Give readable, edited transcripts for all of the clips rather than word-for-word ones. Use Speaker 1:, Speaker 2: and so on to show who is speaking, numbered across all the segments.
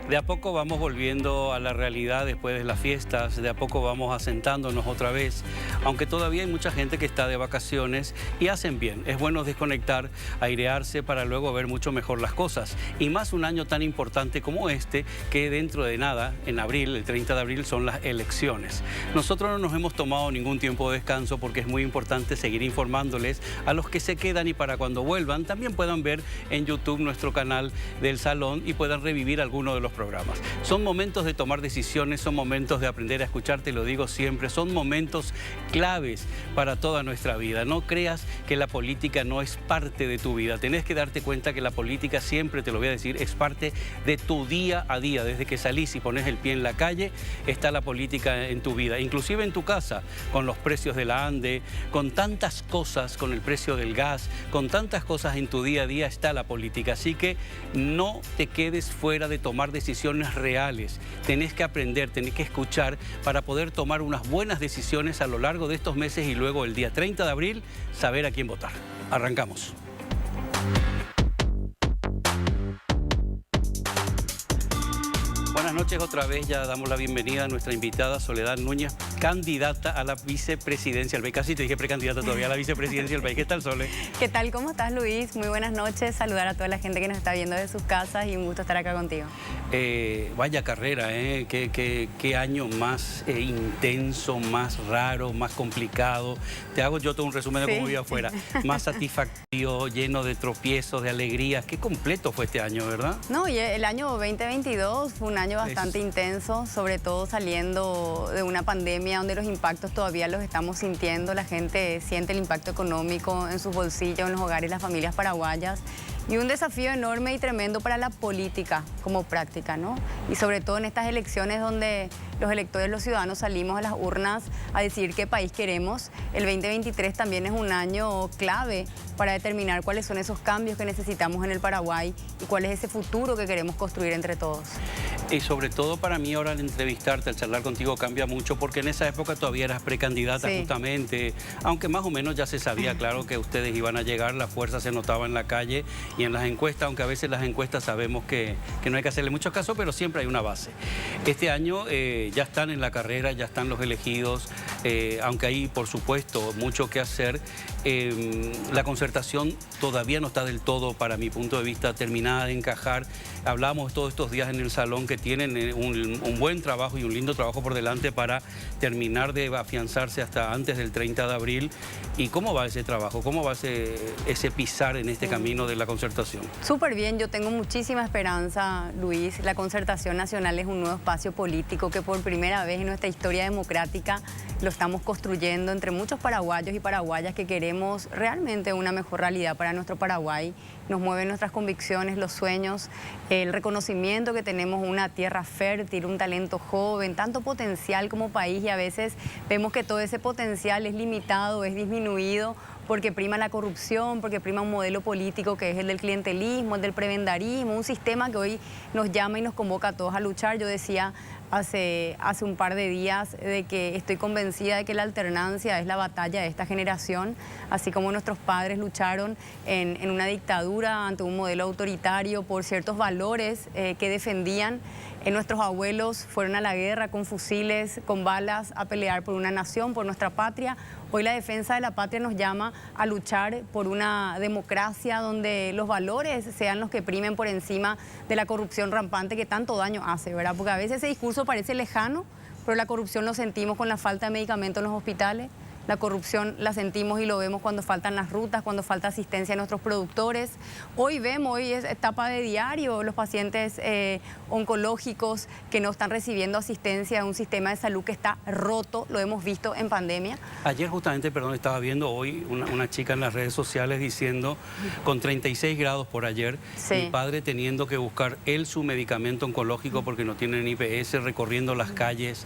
Speaker 1: De a poco vamos volviendo a la realidad después de las fiestas, de a poco vamos asentándonos otra vez, aunque todavía hay mucha gente que está de vacaciones y hacen bien. Es bueno desconectar, airearse para luego ver mucho mejor las cosas. Y más un año tan importante como este, que dentro de nada, en abril, el 30 de abril, son las elecciones. Nosotros no nos hemos tomado ningún tiempo de descanso porque es muy importante seguir informándoles a los que se quedan y para cuando vuelvan también puedan ver en YouTube nuestro canal del Salón y puedan revivir alguno de los programas. Son momentos de tomar decisiones, son momentos de aprender a escuchar, te lo digo siempre, son momentos claves para toda nuestra vida. No creas que la política no es parte de tu vida. Tenés que darte cuenta que la política, siempre te lo voy a decir, es parte de tu día a día. Desde que salís y pones el pie en la calle, está la política en tu vida. Inclusive en tu casa, con los precios de la ANDE, con tantas cosas, con el precio del gas, con tantas cosas en tu día a día está la política. Así que no te quedes fuera de tomar decisiones reales. Tenés que aprender, tenés que escuchar para poder tomar unas buenas decisiones a lo largo de estos meses y luego el día 30 de abril saber a quién votar. Arrancamos. Buenas noches otra vez, ya damos la bienvenida a nuestra invitada Soledad Núñez, candidata a la vicepresidencia del país. Casi te dije precandidata todavía a la vicepresidencia del país. ¿Qué tal, Sole?
Speaker 2: ¿Qué tal? ¿Cómo estás, Luis? Muy buenas noches. Saludar a toda la gente que nos está viendo de sus casas y un gusto estar acá contigo.
Speaker 1: Vaya carrera, ¿eh? Qué año más intenso, más raro, más complicado. Te hago yo todo un resumen de cómo iba afuera. Más satisfactorio, lleno de tropiezos, de alegrías. Qué completo fue este año, ¿verdad?
Speaker 2: No, y el año 2022 fue un año bastante intenso, sobre todo saliendo de una pandemia donde los impactos todavía los estamos sintiendo. La gente siente el impacto económico en sus bolsillos, en los hogares, las familias paraguayas. Y un desafío enorme y tremendo para la política como práctica, ¿no? Y sobre todo en estas elecciones donde los electores, los ciudadanos salimos a las urnas a decidir qué país queremos. El 2023 también es un año clave para determinar cuáles son esos cambios que necesitamos en el Paraguay y cuál es ese futuro que queremos construir entre todos.
Speaker 1: Y sobre todo para mí ahora al entrevistarte, al charlar contigo cambia mucho porque en esa época todavía eras precandidata justamente, aunque más o menos ya se sabía, claro, que ustedes iban a llegar, la fuerza se notaba en la calle y en las encuestas, aunque a veces las encuestas sabemos que no hay que hacerle mucho caso, pero siempre hay una base. Este año ya están en la carrera, ya están los elegidos, aunque hay por supuesto mucho que hacer. La concertación todavía no está del todo, para mi punto de vista, terminada de encajar. Hablamos todos estos días en el Salón que tienen un buen trabajo y un lindo trabajo por delante para terminar de afianzarse hasta antes del 30 de abril. ¿Y cómo va ese trabajo? ¿Cómo va ese pisar en este camino de la concertación?
Speaker 2: Súper bien, yo tengo muchísima esperanza, Luis. La concertación nacional es un nuevo espacio político que por primera vez en nuestra historia democrática lo estamos construyendo entre muchos paraguayos y paraguayas que queremos realmente una mejor realidad para nuestro Paraguay. Nos mueven nuestras convicciones, los sueños, el reconocimiento que tenemos una tierra fértil, un talento joven, tanto potencial como país, y a veces vemos que todo ese potencial es limitado, es disminuido porque prima la corrupción, porque prima un modelo político que es el del clientelismo, el del prebendarismo, un sistema que hoy nos llama y nos convoca a todos a luchar. Yo decía hace un par de días de que estoy convencida de que la alternancia es la batalla de esta generación, así como nuestros padres lucharon en una dictadura ante un modelo autoritario por ciertos valores que defendían. Nuestros abuelos fueron a la guerra con fusiles, con balas, a pelear por una nación, por nuestra patria. Hoy la defensa de la patria nos llama a luchar por una democracia donde los valores sean los que primen por encima de la corrupción rampante que tanto daño hace, ¿verdad? Porque a veces ese discurso parece lejano, pero la corrupción lo sentimos con la falta de medicamentos en los hospitales. La corrupción la sentimos y lo vemos cuando faltan las rutas, cuando falta asistencia a nuestros productores. Hoy es etapa de diario, los pacientes oncológicos que no están recibiendo asistencia de un sistema de salud que está roto, lo hemos visto en pandemia.
Speaker 1: Ayer justamente, perdón, estaba viendo hoy una chica en las redes sociales diciendo, con 36 grados por ayer, mi padre teniendo que buscar él su medicamento oncológico porque no tienen IPS, recorriendo las calles.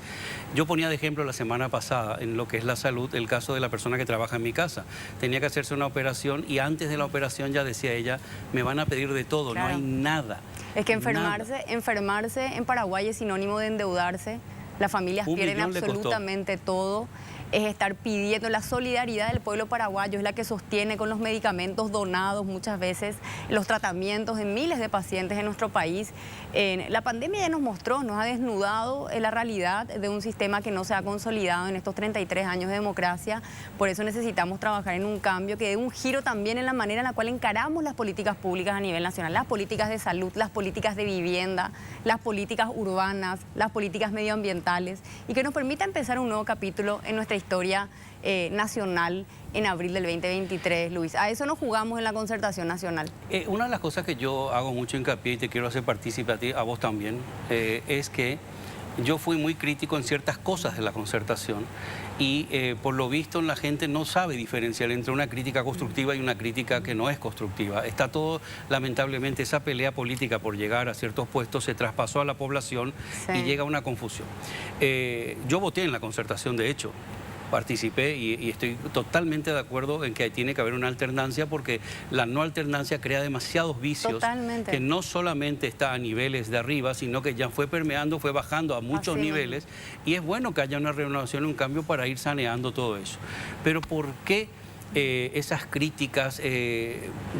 Speaker 1: Yo ponía de ejemplo la semana pasada en lo que es la salud, el caso de la persona que trabaja en mi casa. Tenía que hacerse una operación y antes de la operación ya decía ella, me van a pedir de todo, no hay nada.
Speaker 2: Es que enfermarse en Paraguay es sinónimo de endeudarse. Las familias pierden absolutamente todo. es estar pidiendo la solidaridad del pueblo paraguayo, es la que sostiene con los medicamentos donados muchas veces los tratamientos de miles de pacientes en nuestro país. La pandemia ya nos mostró, nos ha desnudado la realidad de un sistema que no se ha consolidado en estos 33 años de democracia. Por eso necesitamos trabajar en un cambio que dé un giro también en la manera en la cual encaramos las políticas públicas a nivel nacional, las políticas de salud, las políticas de vivienda, las políticas urbanas, las políticas medioambientales, y que nos permita empezar un nuevo capítulo en nuestra historia nacional en abril del 2023, Luis. A eso nos jugamos en la concertación nacional.
Speaker 1: Una de las cosas que yo hago mucho hincapié y te quiero hacer partícipe a vos también, es que yo fui muy crítico en ciertas cosas de la concertación y por lo visto la gente no sabe diferenciar entre una crítica constructiva y una crítica que no es constructiva. Está todo, lamentablemente, esa pelea política por llegar a ciertos puestos se traspasó a la población y llega a una confusión. Yo voté en la concertación, de hecho. Participé y estoy totalmente de acuerdo en que tiene que haber una alternancia, porque la no alternancia crea demasiados vicios que no solamente está a niveles de arriba, sino que ya fue permeando, fue bajando a muchos niveles, y es bueno que haya una renovación, un cambio para ir saneando todo eso. Pero ¿por qué esas críticas?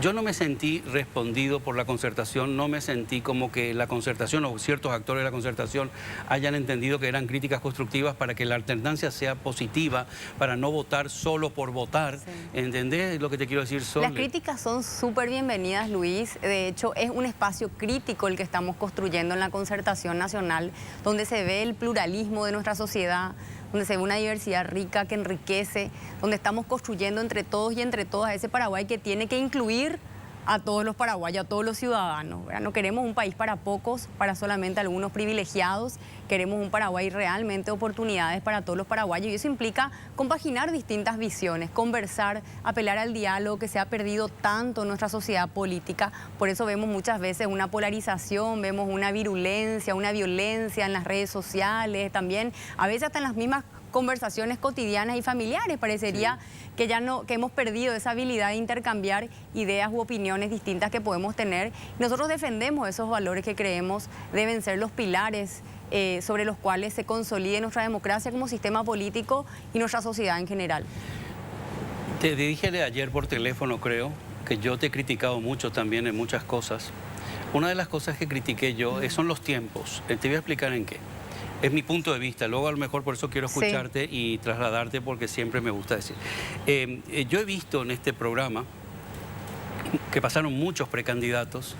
Speaker 1: Yo no me sentí respondido por la concertación, no me sentí como que la concertación o ciertos actores de la concertación hayan entendido que eran críticas constructivas para que la alternancia sea positiva, para no votar solo por votar. ¿Entendés lo que te quiero decir, Sole?
Speaker 2: Las críticas son súper bienvenidas, Luis. De hecho, es un espacio crítico el que estamos construyendo en la concertación nacional, donde se ve el pluralismo de nuestra sociedad, donde se ve una diversidad rica que enriquece, donde estamos construyendo entre todos y entre todas ese Paraguay que tiene que incluir a todos los paraguayos, a todos los ciudadanos, ¿verdad? No queremos un país para pocos, para solamente algunos privilegiados. Queremos un Paraguay realmente oportunidades para todos los paraguayos, y eso implica compaginar distintas visiones, conversar, apelar al diálogo que se ha perdido tanto en nuestra sociedad política. Por eso vemos muchas veces una polarización, vemos una virulencia, una violencia en las redes sociales, también a veces hasta en las mismas conversaciones cotidianas y familiares. Parecería que ya no, que hemos perdido esa habilidad de intercambiar ideas u opiniones distintas que podemos tener. Nosotros defendemos esos valores que creemos deben ser los pilares sobre los cuales se consolide nuestra democracia como sistema político y nuestra sociedad en general.
Speaker 1: Te dije ayer por teléfono, creo, que yo te he criticado mucho también en muchas cosas. Una de las cosas que critiqué yo son los tiempos. Te voy a explicar en qué. Es mi punto de vista, luego a lo mejor por eso quiero escucharte y trasladarte, porque siempre me gusta decir. Yo he visto en este programa que pasaron muchos precandidatos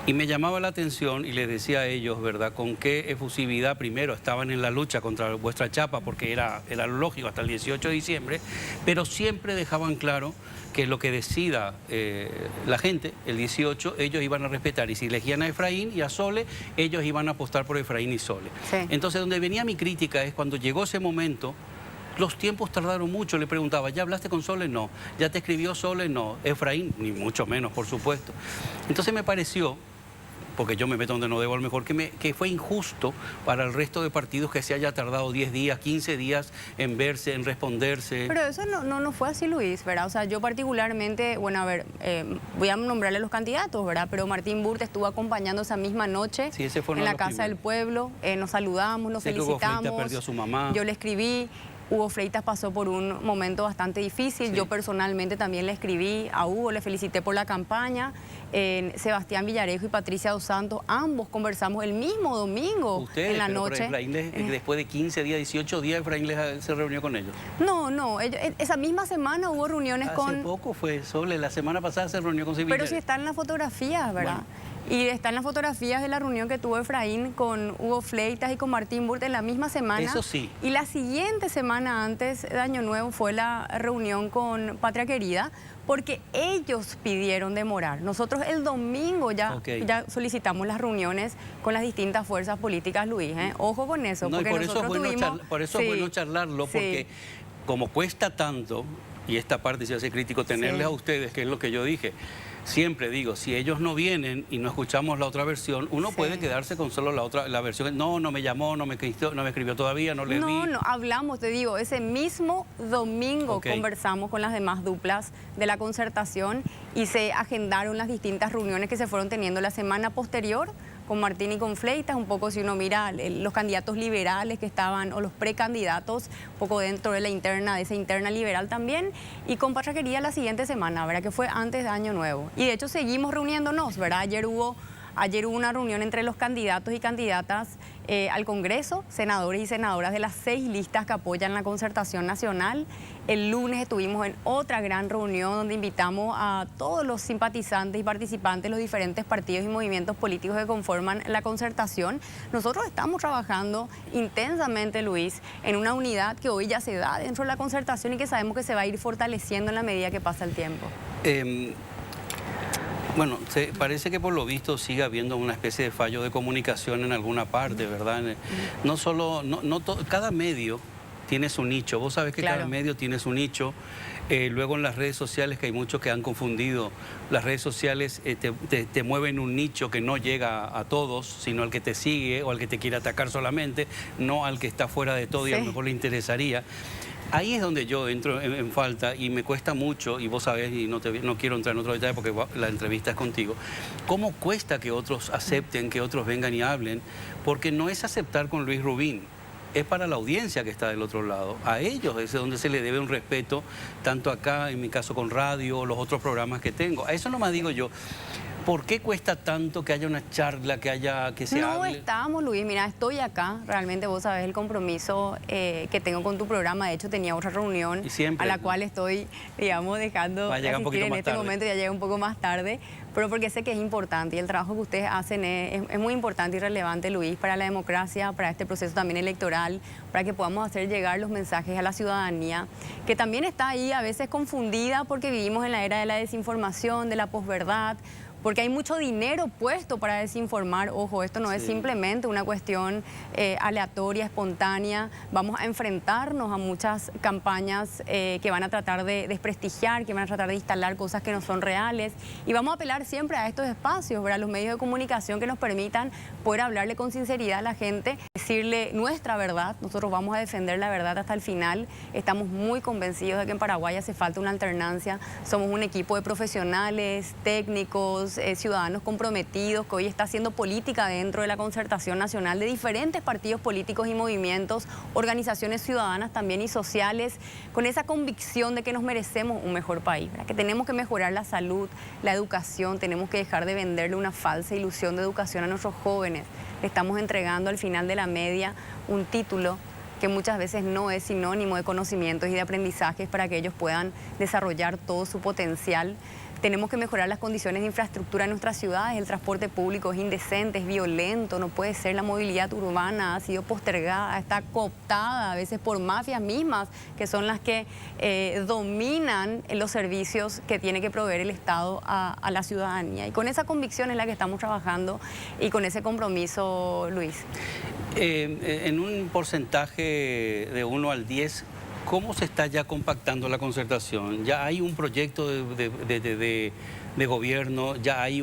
Speaker 1: y me llamaba la atención y les decía a ellos, ¿verdad?, con qué efusividad primero estaban en la lucha contra vuestra chapa, porque era lo lógico hasta el 18 de diciembre, pero siempre dejaban claro que lo que decida la gente, el 18, ellos iban a respetar. Y si elegían a Efraín y a Sole, ellos iban a apostar por Efraín y Sole. Entonces, donde venía mi crítica es cuando llegó ese momento, los tiempos tardaron mucho. Le preguntaba, ¿ya hablaste con Sole? No. ¿Ya te escribió Sole? No. Efraín, ni mucho menos, por supuesto. Entonces me pareció, porque yo me meto donde no debo, a lo mejor que fue injusto para el resto de partidos que se haya tardado 10 días, 15 días en verse, en responderse.
Speaker 2: Pero eso no fue así, Luis, ¿verdad? O sea, yo particularmente, bueno, a ver, voy a nombrarle a los candidatos, ¿verdad? Pero Martín Burt estuvo acompañando esa misma noche en la Casa del Pueblo, nos saludamos, nos felicitamos.
Speaker 1: Hugo Freitas perdió a su mamá.
Speaker 2: Yo le escribí. Hugo Freitas pasó por un momento bastante difícil. Yo personalmente también le escribí a Hugo, le felicité por la campaña. Sebastián Villarejo y Patricia Dos Santos, ambos conversamos el mismo domingo en la noche.
Speaker 1: Efraín después de 15 días, 18 días, Efraín se reunió con ellos.
Speaker 2: No, esa misma semana hubo reuniones
Speaker 1: Hace poco fue, Sole, la semana pasada se reunió con Sevilla.
Speaker 2: Pero si están las fotografías, ¿verdad? Bueno. Y están las fotografías de la reunión que tuvo Efraín con Hugo Freitas y con Martín Burt en la misma semana.
Speaker 1: Eso sí.
Speaker 2: Y la siguiente semana antes de Año Nuevo fue la reunión con Patria Querida, porque ellos pidieron demorar. Nosotros el domingo ya solicitamos las reuniones con las distintas fuerzas políticas, Luis. Ojo con eso.
Speaker 1: No,
Speaker 2: porque
Speaker 1: y por eso es bueno charlarlo, porque como cuesta tanto, y esta parte se hace crítico, tenerles a ustedes, que es lo que yo dije. Siempre digo, si ellos no vienen y no escuchamos la otra versión, uno puede quedarse con solo la versión. No me llamó, no me escribió todavía, no le vi.
Speaker 2: No, hablamos, te digo, ese mismo domingo conversamos con las demás duplas de la concertación y se agendaron las distintas reuniones que se fueron teniendo la semana posterior con Martín y con Fleitas, un poco si uno mira los candidatos liberales que estaban, o los precandidatos, un poco dentro de esa interna liberal también, y con Patraquería la siguiente semana, ¿verdad? Que fue antes de Año Nuevo. Y de hecho seguimos reuniéndonos, ¿verdad? Ayer hubo una reunión entre los candidatos y candidatas al Congreso, senadores y senadoras de las 6 listas que apoyan la concertación nacional. El lunes estuvimos en otra gran reunión donde invitamos a todos los simpatizantes y participantes de los diferentes partidos y movimientos políticos que conforman la concertación. Nosotros estamos trabajando intensamente, Luis, en una unidad que hoy ya se da dentro de la concertación y que sabemos que se va a ir fortaleciendo en la medida que pasa el tiempo.
Speaker 1: Bueno, parece que por lo visto sigue habiendo una especie de fallo de comunicación en alguna parte, ¿verdad? No solo, cada medio tiene su nicho. Vos sabés que
Speaker 2: claro,
Speaker 1: cada medio tiene su nicho. Luego en las redes sociales, que hay muchos que han confundido, las redes sociales te mueven un nicho que no llega a todos, sino al que te sigue o al que te quiere atacar solamente, no al que está fuera de todo y a lo mejor le interesaría. Ahí es donde yo entro en falta y me cuesta mucho, y vos sabés, y no quiero entrar en otro detalle porque la entrevista es contigo, cómo cuesta que otros acepten, que otros vengan y hablen, porque no es aceptar con Luis Rubín, es para la audiencia que está del otro lado. A ellos es donde se le debe un respeto, tanto acá, en mi caso con radio, los otros programas que tengo. A eso nomás digo yo. ¿Por qué cuesta tanto que haya una charla, que se hable?
Speaker 2: No estamos, Luis, mira, estoy acá, realmente vos sabés el compromiso que tengo con tu programa. De hecho tenía otra reunión a la cual estoy, digamos, dejando de asistir en este momento, ya llega un poco más tarde, pero porque sé que es importante y el trabajo que ustedes hacen es muy importante y relevante, Luis, para la democracia, para este proceso también electoral, para que podamos hacer llegar los mensajes a la ciudadanía, que también está ahí a veces confundida porque vivimos en la era de la desinformación, de la posverdad, porque hay mucho dinero puesto para desinformar. Ojo, esto no es simplemente una cuestión aleatoria, espontánea. Vamos a enfrentarnos a muchas campañas que van a tratar de desprestigiar, que van a tratar de instalar cosas que no son reales. Y vamos a apelar siempre a estos espacios, ¿verdad? Los medios de comunicación que nos permitan poder hablarle con sinceridad a la gente, decirle nuestra verdad. Nosotros vamos a defender la verdad hasta el final. Estamos muy convencidos de que en Paraguay hace falta una alternancia. Somos un equipo de profesionales, técnicos, ciudadanos comprometidos, que hoy está haciendo política dentro de la concertación nacional de diferentes partidos políticos y movimientos, organizaciones ciudadanas también y sociales, con esa convicción de que nos merecemos un mejor país, ¿verdad? Que tenemos que mejorar la salud, la educación, tenemos que dejar de venderle una falsa ilusión de educación a nuestros jóvenes. Le estamos entregando al final de la media un título que muchas veces no es sinónimo de conocimientos y de aprendizajes para que ellos puedan desarrollar todo su potencial. Tenemos que mejorar las condiciones de infraestructura en nuestras ciudades. El transporte público es indecente, es violento, no puede ser. La movilidad urbana ha sido postergada, está cooptada a veces por mafias mismas, que son las que dominan los servicios que tiene que proveer el Estado a la ciudadanía. Y con esa convicción es la que estamos trabajando y con ese compromiso, Luis.
Speaker 1: En un porcentaje de 1 al 10, ¿cómo se está ya compactando la concertación? ¿Ya hay un proyecto de gobierno? ¿Ya hay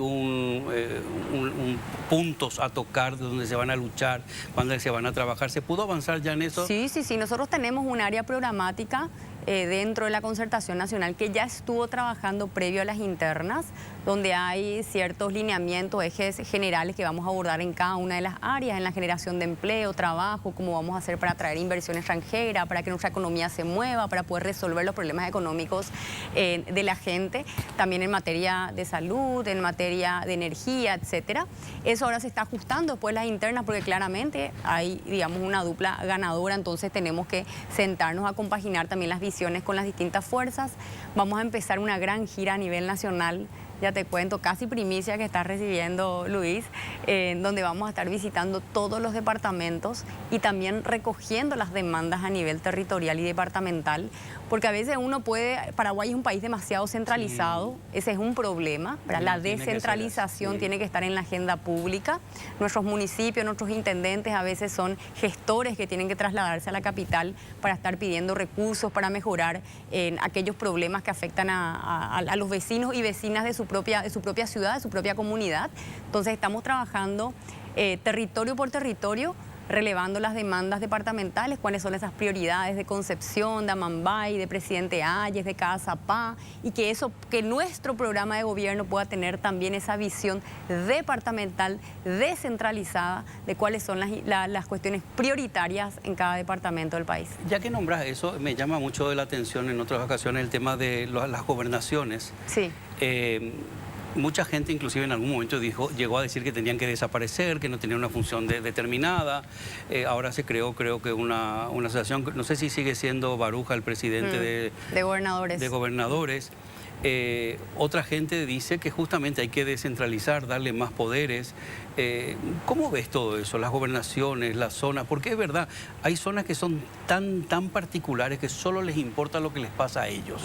Speaker 1: puntos a tocar de donde se van a luchar, donde se van a trabajar? ¿Se pudo avanzar ya en eso?
Speaker 2: Sí. Nosotros tenemos un área programática dentro de la concertación nacional que ya estuvo trabajando previo a las internas, donde hay ciertos lineamientos, ejes generales que vamos a abordar en cada una de las áreas, en la generación de empleo, trabajo, cómo vamos a hacer para atraer inversión extranjera, para que nuestra economía se mueva, para poder resolver los problemas económicos de la gente, también en materia de salud, en materia de energía, etcétera. Eso ahora se está ajustando después de las internas porque claramente hay, digamos, una dupla ganadora, entonces tenemos que sentarnos a compaginar también las visiones con las distintas fuerzas. Vamos a empezar una gran gira a nivel nacional, ya te cuento, casi primicia que está recibiendo Luis, donde vamos a estar visitando todos los departamentos y también recogiendo las demandas a nivel territorial y departamental, porque a veces Paraguay es un país demasiado centralizado, ese es un problema, ¿verdad? La descentralización tiene que estar en la agenda pública. Nuestros municipios, nuestros intendentes a veces son gestores que tienen que trasladarse a la capital para estar pidiendo recursos, para mejorar aquellos problemas que afectan a los vecinos y vecinas de su propia ciudad, de su propia comunidad. Entonces estamos trabajando territorio por territorio relevando las demandas departamentales, cuáles son esas prioridades de Concepción, de Amambay, de Presidente Hayes, de Caazapá, y que nuestro programa de gobierno pueda tener también esa visión departamental, descentralizada, de cuáles son las cuestiones prioritarias en cada departamento del país.
Speaker 1: Ya que nombras eso, me llama mucho la atención en otras ocasiones el tema de las gobernaciones.
Speaker 2: Sí.
Speaker 1: Mucha gente inclusive en algún momento llegó a decir que tenían que desaparecer, que no tenían una función determinada. Ahora se creó, creo que una asociación, no sé si sigue siendo Baruja el presidente
Speaker 2: de gobernadores.
Speaker 1: De gobernadores. Otra gente dice que justamente hay que descentralizar, darle más poderes. ¿Cómo ves todo eso? Las gobernaciones, las zonas, porque es verdad, hay zonas que son tan particulares que solo les importa lo que les pasa a ellos.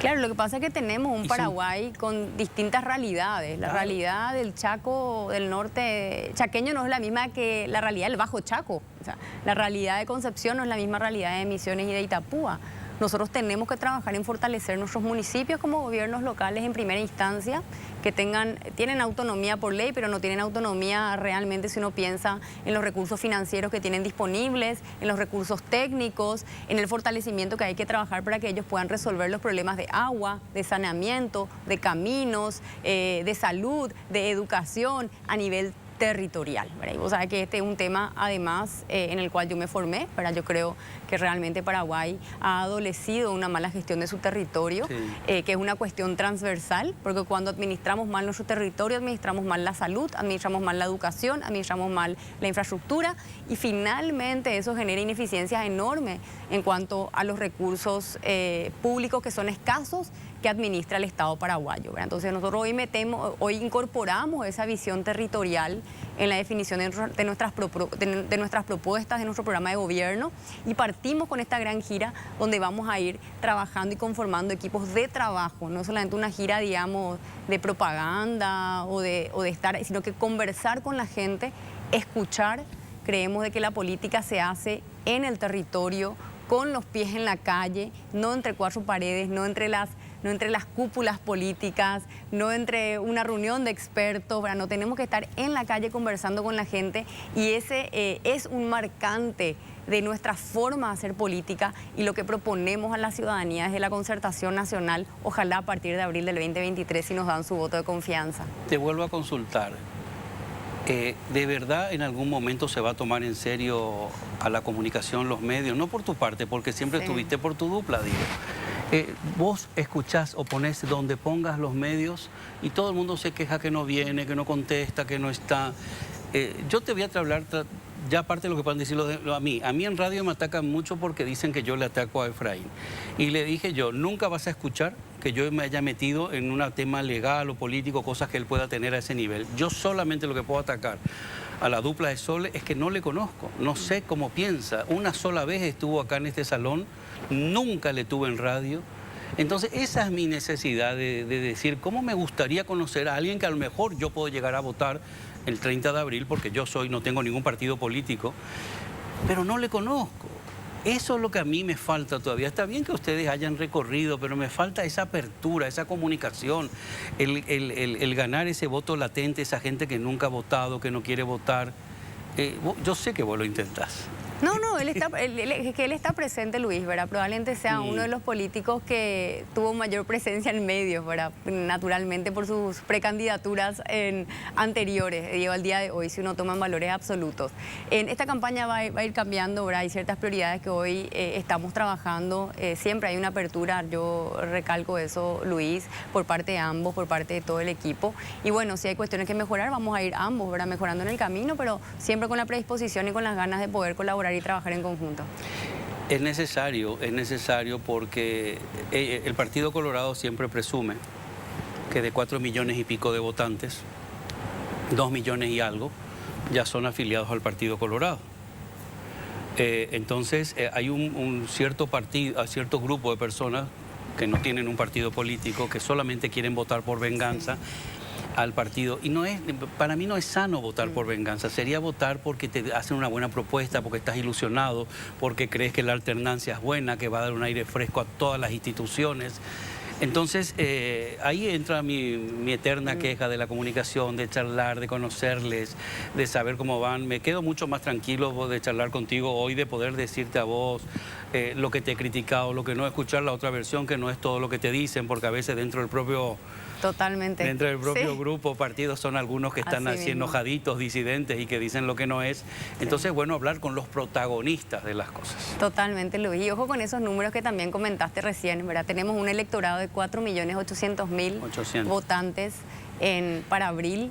Speaker 2: Claro, lo que pasa es que tenemos un Paraguay con distintas realidades. La realidad del Chaco, del norte chaqueño, no es la misma que la realidad del Bajo Chaco. O sea, la realidad de Concepción no es la misma realidad de Misiones y de Itapúa. Nosotros tenemos que trabajar en fortalecer nuestros municipios como gobiernos locales en primera instancia, que tienen autonomía por ley, pero no tienen autonomía realmente si uno piensa en los recursos financieros que tienen disponibles, en los recursos técnicos, en el fortalecimiento que hay que trabajar para que ellos puedan resolver los problemas de agua, de saneamiento, de caminos, de salud, de educación a nivel territorial, ¿verdad? Y vos sabés que este es un tema, además, en el cual yo me formé, ¿verdad? Yo creo que realmente Paraguay ha adolecido una mala gestión de su territorio, que es una cuestión transversal, porque cuando administramos mal nuestro territorio, administramos mal la salud, administramos mal la educación, administramos mal la infraestructura, y finalmente eso genera ineficiencias enormes en cuanto a los recursos públicos que son escasos que administra el Estado paraguayo, ¿verdad? Entonces nosotros hoy incorporamos esa visión territorial en la definición de nuestras propuestas, de nuestro programa de gobierno, y partimos con esta gran gira donde vamos a ir trabajando y conformando equipos de trabajo, no solamente una gira, digamos, de propaganda o de estar, sino que conversar con la gente, escuchar. Creemos de que la política se hace en el territorio, con los pies en la calle, no entre cuatro paredes, no entre las cúpulas políticas, no entre una reunión de expertos, ¿verdad? No, tenemos que estar en la calle conversando con la gente, y ese es un marcante de nuestra forma de hacer política y lo que proponemos a la ciudadanía desde la concertación nacional, ojalá a partir de abril del 2023 si nos dan su voto de confianza.
Speaker 1: Te vuelvo a consultar. ¿De verdad en algún momento se va a tomar en serio a la comunicación, los medios? No por tu parte, porque siempre estuviste por tu dupla, digo. Vos escuchás o ponés donde pongas los medios y todo el mundo se queja que no viene, que no contesta, que no está. Yo te voy a hablar, ya aparte de lo que puedan decirlo a mí en radio me atacan mucho porque dicen que yo le ataco a Efraín. Y le dije yo, nunca vas a escuchar que yo me haya metido en un tema legal o político, cosas que él pueda tener a ese nivel. Yo solamente lo que puedo atacar a la dupla de Sole es que no le conozco, no sé cómo piensa. Una sola vez estuvo acá en este salón, nunca le tuve en radio. Entonces esa es mi necesidad de decir cómo me gustaría conocer a alguien que a lo mejor yo puedo llegar a votar el 30 de abril, porque yo no tengo ningún partido político, pero no le conozco. Eso es lo que a mí me falta todavía. Está bien que ustedes hayan recorrido, pero me falta esa apertura, esa comunicación, el ganar ese voto latente, esa gente que nunca ha votado, que no quiere votar. Yo sé que vos lo intentás.
Speaker 2: No, él está presente, Luis, ¿verdad? Probablemente sea uno de los políticos que tuvo mayor presencia en medios, ¿verdad? Naturalmente por sus precandidaturas anteriores, digo, al día de hoy, si uno toma en valores absolutos. En esta campaña va a ir cambiando, ¿verdad? Hay ciertas prioridades que hoy estamos trabajando. Siempre hay una apertura, yo recalco eso, Luis, por parte de ambos, por parte de todo el equipo. Y bueno, si hay cuestiones que mejorar, vamos a ir ambos, ¿verdad? Mejorando en el camino, pero siempre con la predisposición y con las ganas de poder colaborar y trabajar en conjunto.
Speaker 1: Es necesario porque el Partido Colorado siempre presume que de 4 millones y pico de votantes, 2 millones y algo ya son afiliados al Partido Colorado. Entonces hay un cierto grupo de personas que no tienen un partido político, que solamente quieren votar por venganza al partido, y para mí no es sano votar por venganza. Sería votar porque te hacen una buena propuesta, porque estás ilusionado, porque crees que la alternancia es buena, que va a dar un aire fresco a todas las instituciones. Entonces, ahí entra mi eterna queja de la comunicación, de charlar, de conocerles, de saber cómo van. Me quedo mucho más tranquilo de charlar contigo hoy, de poder decirte a vos lo que te he criticado, lo que no, escuchar la otra versión, que no es todo lo que te dicen, porque a veces dentro del propio...
Speaker 2: Totalmente.
Speaker 1: Dentro del propio
Speaker 2: sí.
Speaker 1: grupo, partidos, son algunos que están así enojaditos, disidentes y que dicen lo que no es. Entonces, bueno, hablar con los protagonistas de las cosas.
Speaker 2: Totalmente, Luis. Y ojo con esos números que también comentaste recién, ¿verdad? Tenemos un electorado de 4.800.000 votantes para abril.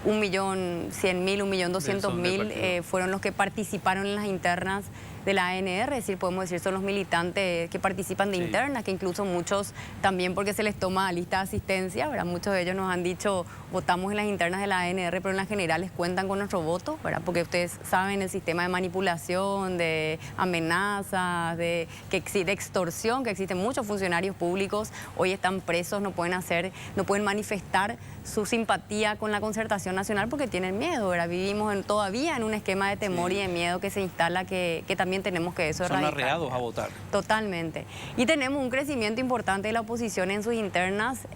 Speaker 2: 1.100.000, 1.200.000 fueron los que participaron en las internas de la ANR, es decir, podemos decir son los militantes que participan de internas, que incluso muchos también porque se les toma lista de asistencia, ¿verdad? Muchos de ellos nos han dicho, votamos en las internas de la ANR, pero en las generales cuentan con nuestro voto, ¿verdad? Porque ustedes saben el sistema de manipulación, de amenazas, de extorsión, que existen muchos funcionarios públicos, hoy están presos, no pueden manifestar su simpatía con la Concertación Nacional porque tienen miedo, ¿verdad? Vivimos todavía en un esquema de temor y de miedo que se instala que también tenemos que eso erradicar.
Speaker 1: Son arreados a votar.
Speaker 2: Totalmente. Y tenemos un crecimiento importante de la oposición en sus internas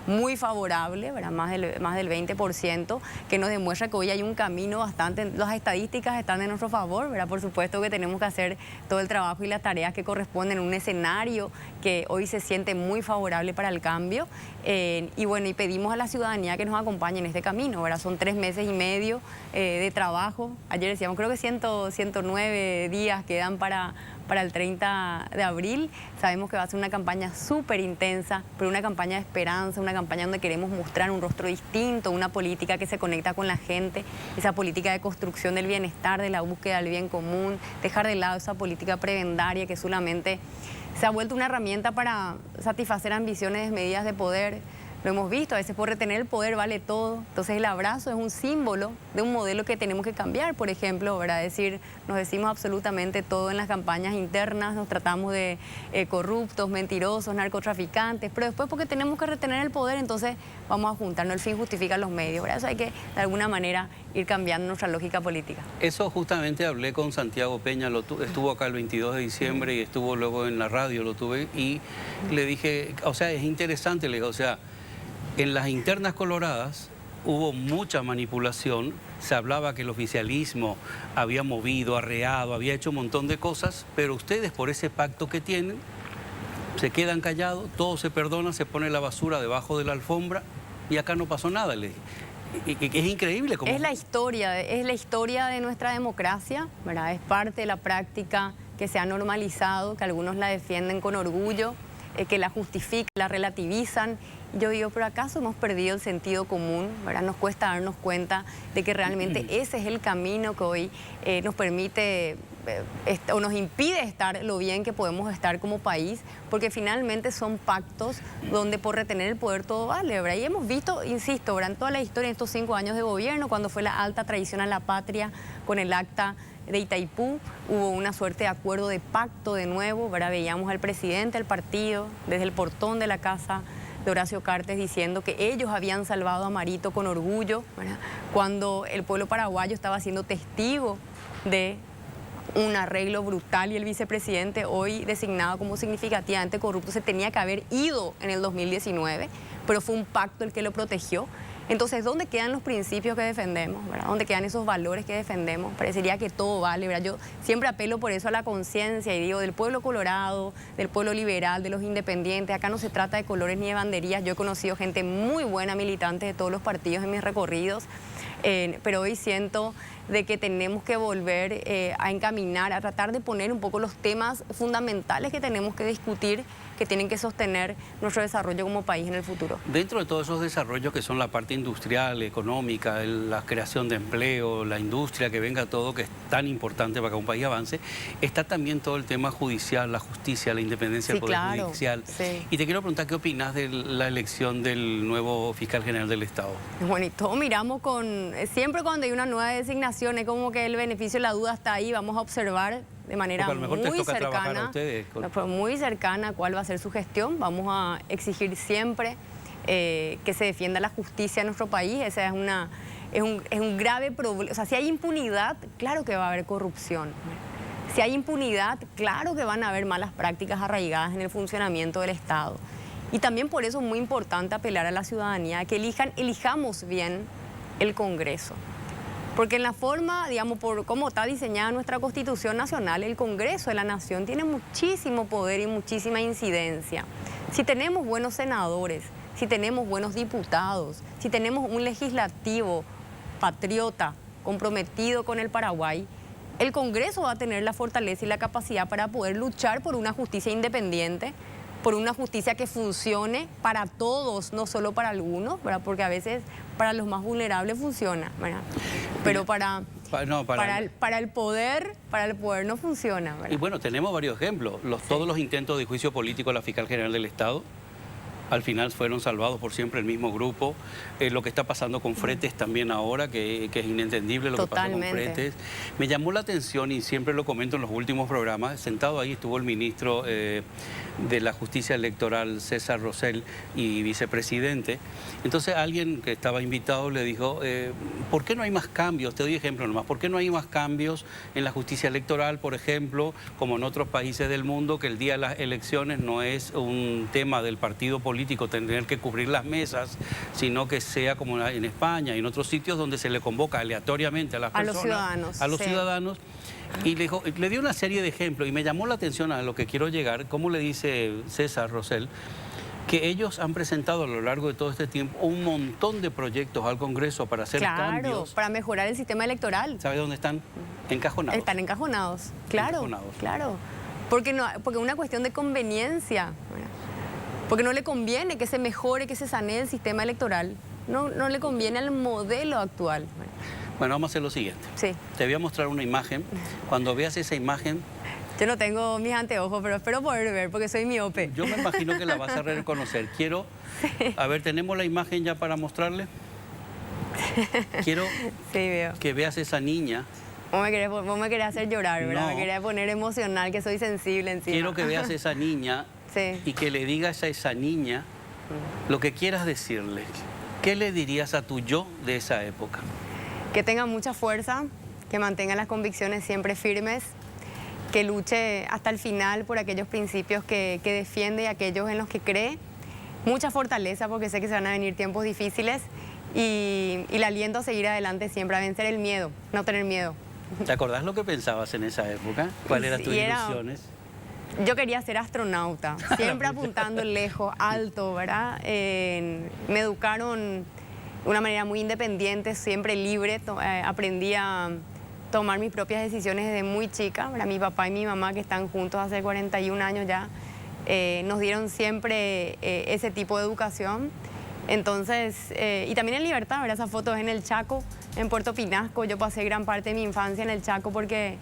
Speaker 2: muy favorable, ¿verdad? Más del 20%, que nos demuestra que hoy hay un camino bastante... Las estadísticas están en nuestro favor, ¿verdad? Por supuesto que tenemos que hacer todo el trabajo y las tareas que corresponden en un escenario que hoy se siente muy favorable para el cambio. Y bueno, y pedimos a la ciudadanía que nos acompañe en este camino, ¿verdad? Son 3 meses y medio de trabajo. Ayer decíamos, creo que 109 días quedan para el 30 de abril. Sabemos que va a ser una campaña súper intensa, pero una campaña de esperanza, una campaña donde queremos mostrar un rostro distinto, una política que se conecta con la gente, esa política de construcción del bienestar, de la búsqueda del bien común, dejar de lado esa política prebendaria que solamente se ha vuelto una herramienta para satisfacer ambiciones desmedidas de poder. Lo hemos visto, a veces por retener el poder vale todo. Entonces el abrazo es un símbolo de un modelo que tenemos que cambiar, por ejemplo, ¿verdad? Nos decimos absolutamente todo en las campañas internas, nos tratamos de corruptos, mentirosos, narcotraficantes, pero después porque tenemos que retener el poder, entonces vamos a juntarnos, el fin justifica los medios, ¿verdad? Eso hay que, de alguna manera, ir cambiando nuestra lógica política.
Speaker 1: Eso justamente hablé con Santiago Peña, estuvo acá el 22 de diciembre y estuvo luego en la radio, lo tuve, y le dije, o sea, es interesante, le digo, o sea, en las internas coloradas hubo mucha manipulación, se hablaba que el oficialismo había movido, arreado, había hecho un montón de cosas, pero ustedes por ese pacto que tienen, se quedan callados, todo se perdona, se pone la basura debajo de la alfombra y acá no pasó nada, le dije. Es increíble cómo...
Speaker 2: Es la historia de nuestra democracia, ¿verdad? Es parte de la práctica que se ha normalizado, que algunos la defienden con orgullo, que la justifican, la relativizan. Yo digo, pero ¿acaso hemos perdido el sentido común? ¿Verdad? Nos cuesta darnos cuenta de que realmente ese es el camino que hoy nos permite o nos impide estar lo bien que podemos estar como país, porque finalmente son pactos donde por retener el poder todo vale, ¿verdad? Y hemos visto, insisto, ¿verdad? En toda la historia, en estos 5 años de gobierno, cuando fue la alta traición a la patria con el acta de Itaipú, hubo una suerte de acuerdo de pacto de nuevo, ¿verdad? Veíamos al presidente del partido desde el portón de la casa de Horacio Cartes diciendo que ellos habían salvado a Marito con orgullo, ¿verdad? Cuando el pueblo paraguayo estaba siendo testigo de un arreglo brutal y el vicepresidente, hoy designado como significativamente corrupto, se tenía que haber ido en el 2019, pero fue un pacto el que lo protegió. Entonces, ¿dónde quedan los principios que defendemos, ¿verdad? ¿Dónde quedan esos valores que defendemos? Parecería que todo vale, ¿verdad? Yo siempre apelo por eso a la conciencia y digo, del pueblo colorado, del pueblo liberal, de los independientes, acá no se trata de colores ni de banderías. Yo he conocido gente muy buena, militante de todos los partidos en mis recorridos, pero hoy siento de que tenemos que volver a encaminar, a tratar de poner un poco los temas fundamentales que tenemos que discutir, que tienen que sostener nuestro desarrollo como país en el futuro.
Speaker 1: Dentro de todos esos desarrollos que son la parte industrial, económica, la creación de empleo, la industria, que venga todo, que es tan importante para que un país avance, está también todo el tema judicial, la justicia, la independencia del Poder Judicial.
Speaker 2: Sí.
Speaker 1: Y te quiero preguntar, ¿qué opinas de la elección del nuevo fiscal general del Estado?
Speaker 2: Bueno, y todos miramos siempre cuando hay una nueva designación, es como que el beneficio de la duda está ahí, vamos a observar de manera muy cercana cuál va a ser su gestión. Vamos a exigir siempre que se defienda la justicia en nuestro país. Esa es un grave problema. O sea, si hay impunidad, claro que va a haber corrupción. Si hay impunidad, claro que van a haber malas prácticas arraigadas en el funcionamiento del Estado. Y también por eso es muy importante apelar a la ciudadanía, que elijamos bien el Congreso. Porque en la forma, digamos, por cómo está diseñada nuestra Constitución Nacional, el Congreso de la Nación tiene muchísimo poder y muchísima incidencia. Si tenemos buenos senadores, si tenemos buenos diputados, si tenemos un legislativo patriota, comprometido con el Paraguay, el Congreso va a tener la fortaleza y la capacidad para poder luchar por una justicia independiente, por una justicia que funcione para todos, no solo para algunos, ¿verdad? Porque a veces para los más vulnerables funciona, ¿verdad? Pero para el poder no funciona, ¿verdad?
Speaker 1: Y bueno, tenemos varios ejemplos. Todos los intentos de juicio político a la Fiscal General del Estado, al final fueron salvados por siempre el mismo grupo. Lo que está pasando con Fretes también ahora, que es inentendible lo que pasó con Fretes. Me llamó la atención, y siempre lo comento en los últimos programas, sentado ahí estuvo el ministro de la Justicia Electoral, César Rosell, y vicepresidente. Entonces alguien que estaba invitado le dijo, ¿por qué no hay más cambios? Te doy ejemplo nomás. ¿Por qué no hay más cambios en la justicia electoral, por ejemplo, como en otros países del mundo, que el día de las elecciones no es un tema del partido político tener que cubrir las mesas, sino que sea como en España y en otros sitios donde se le convoca aleatoriamente a las personas, a los ciudadanos. Y le dio una serie de ejemplos y me llamó la atención a lo que quiero llegar, como le dice César Rosell, que ellos han presentado a lo largo de todo este tiempo un montón de proyectos al Congreso para hacer cambios.
Speaker 2: Para mejorar el sistema electoral.
Speaker 1: ¿Sabe dónde están? Encajonados.
Speaker 2: Están encajonados, claro. Claro. Porque es una cuestión de conveniencia. Porque no le conviene que se mejore, que se sanee el sistema electoral. No le conviene al modelo actual.
Speaker 1: Bueno, vamos a hacer lo siguiente.
Speaker 2: Sí.
Speaker 1: Te voy a mostrar una imagen. Cuando veas esa imagen...
Speaker 2: Yo no tengo mis anteojos, pero espero poder ver porque soy miope.
Speaker 1: Yo me imagino que la vas a reconocer. Quiero... Sí. A ver, ¿tenemos la imagen ya para mostrarle? Quiero que veas esa niña.
Speaker 2: Vos me querés hacer llorar, ¿verdad? No. Me querés poner emocional, que soy sensible encima.
Speaker 1: Quiero que veas esa niña... Sí. Y que le digas a esa niña lo que quieras decirle. ¿Qué le dirías a tu yo de esa época?
Speaker 2: Que tenga mucha fuerza, que mantenga las convicciones siempre firmes, que luche hasta el final por aquellos principios que defiende y aquellos en los que cree. Mucha fortaleza, porque sé que se van a venir tiempos difíciles, y le aliento a seguir adelante siempre, a vencer el miedo, no tener miedo.
Speaker 1: ¿Te acordás lo que pensabas en esa época? ¿Cuáles eran tus ilusiones?
Speaker 2: Yo quería ser astronauta, siempre apuntando lejos, alto, ¿verdad? Me educaron de una manera muy independiente, siempre libre. Aprendí a tomar mis propias decisiones desde muy chica, ¿verdad? Mi papá y mi mamá, que están juntos hace 41 años ya, nos dieron siempre ese tipo de educación. Entonces, y también en libertad, ¿verdad? Esas fotos en el Chaco, en Puerto Pinasco. Yo pasé gran parte de mi infancia en el Chaco porque...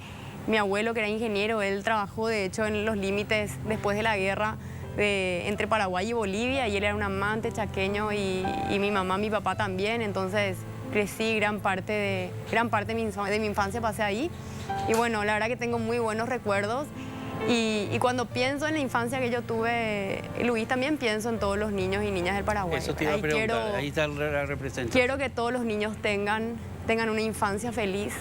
Speaker 2: Mi abuelo, que era ingeniero, él trabajó de hecho en los límites después de la guerra entre Paraguay y Bolivia, y él era un amante chaqueño, y mi mamá, mi papá también. Entonces crecí gran parte de mi infancia pasé ahí, y bueno, la verdad que tengo muy buenos recuerdos. Y cuando pienso en la infancia que yo tuve, Luis, también pienso en todos los niños y niñas del Paraguay.
Speaker 1: Eso te iba a preguntar, ahí está la representación.
Speaker 2: Quiero que todos los niños tengan una infancia feliz,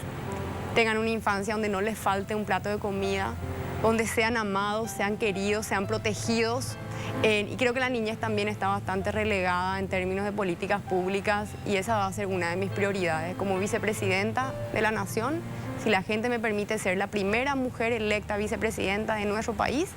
Speaker 2: tengan una infancia donde no les falte un plato de comida, donde sean amados, sean queridos, sean protegidos. Y creo que la niñez también está bastante relegada en términos de políticas públicas, y esa va a ser una de mis prioridades como vicepresidenta de la Nación. Si la gente me permite ser la primera mujer electa vicepresidenta de nuestro país,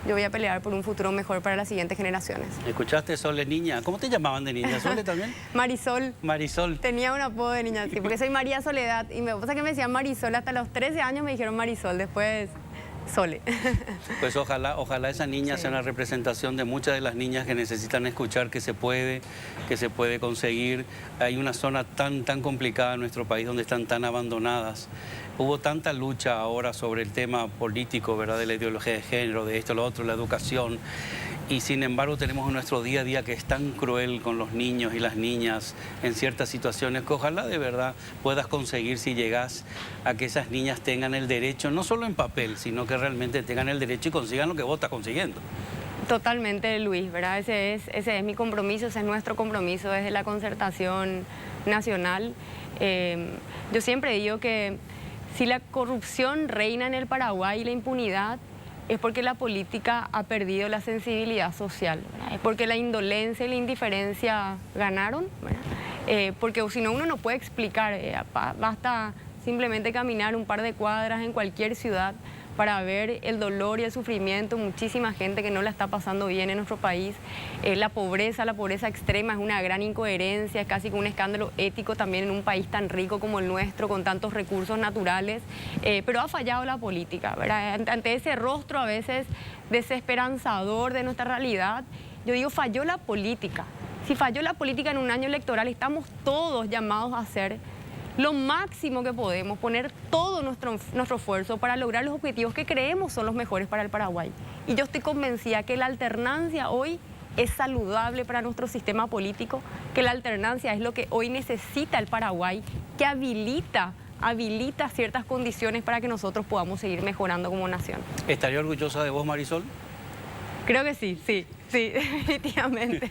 Speaker 2: yo voy a pelear por un futuro mejor para las siguientes generaciones.
Speaker 1: ¿Escuchaste, Sole, niña? ¿Cómo te llamaban de niña? ¿Sole también?
Speaker 2: Marisol.
Speaker 1: Marisol.
Speaker 2: Tenía un apodo de niña así, porque soy María Soledad, y me pasa que me decían Marisol. Hasta los 13 años me dijeron Marisol, después Sole.
Speaker 1: Pues ojalá esa niña sea una representación de muchas de las niñas que necesitan escuchar que se puede conseguir. Hay una zona tan complicada en nuestro país donde están tan abandonadas. Hubo tanta lucha ahora sobre el tema político, ¿verdad? De la ideología de género, de esto, lo otro, la educación. Y sin embargo tenemos en nuestro día a día que es tan cruel con los niños y las niñas en ciertas situaciones, que ojalá de verdad puedas conseguir, si llegas a que esas niñas tengan el derecho, no solo en papel, sino que realmente tengan el derecho y consigan lo que vos estás consiguiendo.
Speaker 2: Totalmente, Luis, ¿verdad? Ese es mi compromiso, ese es nuestro compromiso desde la Concertación Nacional. Yo siempre digo que si la corrupción reina en el Paraguay y la impunidad, es porque la política ha perdido la sensibilidad social, ¿verdad? Es porque la indolencia y la indiferencia ganaron, ¿verdad? Porque si no uno no puede explicar, basta simplemente caminar un par de cuadras en cualquier ciudad para ver el dolor y el sufrimiento, muchísima gente que no la está pasando bien en nuestro país. La pobreza extrema es una gran incoherencia, es casi que un escándalo ético también en un país tan rico como el nuestro, con tantos recursos naturales, pero ha fallado la política, ¿verdad? Ante ese rostro a veces desesperanzador de nuestra realidad, yo digo, falló la política. Si falló la política en un año electoral, estamos todos llamados a hacer lo máximo que podemos, poner todo nuestro esfuerzo para lograr los objetivos que creemos son los mejores para el Paraguay. Y yo estoy convencida que la alternancia hoy es saludable para nuestro sistema político, que la alternancia es lo que hoy necesita el Paraguay, que habilita ciertas condiciones para que nosotros podamos seguir mejorando como nación.
Speaker 1: ¿Estaría orgullosa de vos, Marisol?
Speaker 2: Creo que sí, definitivamente.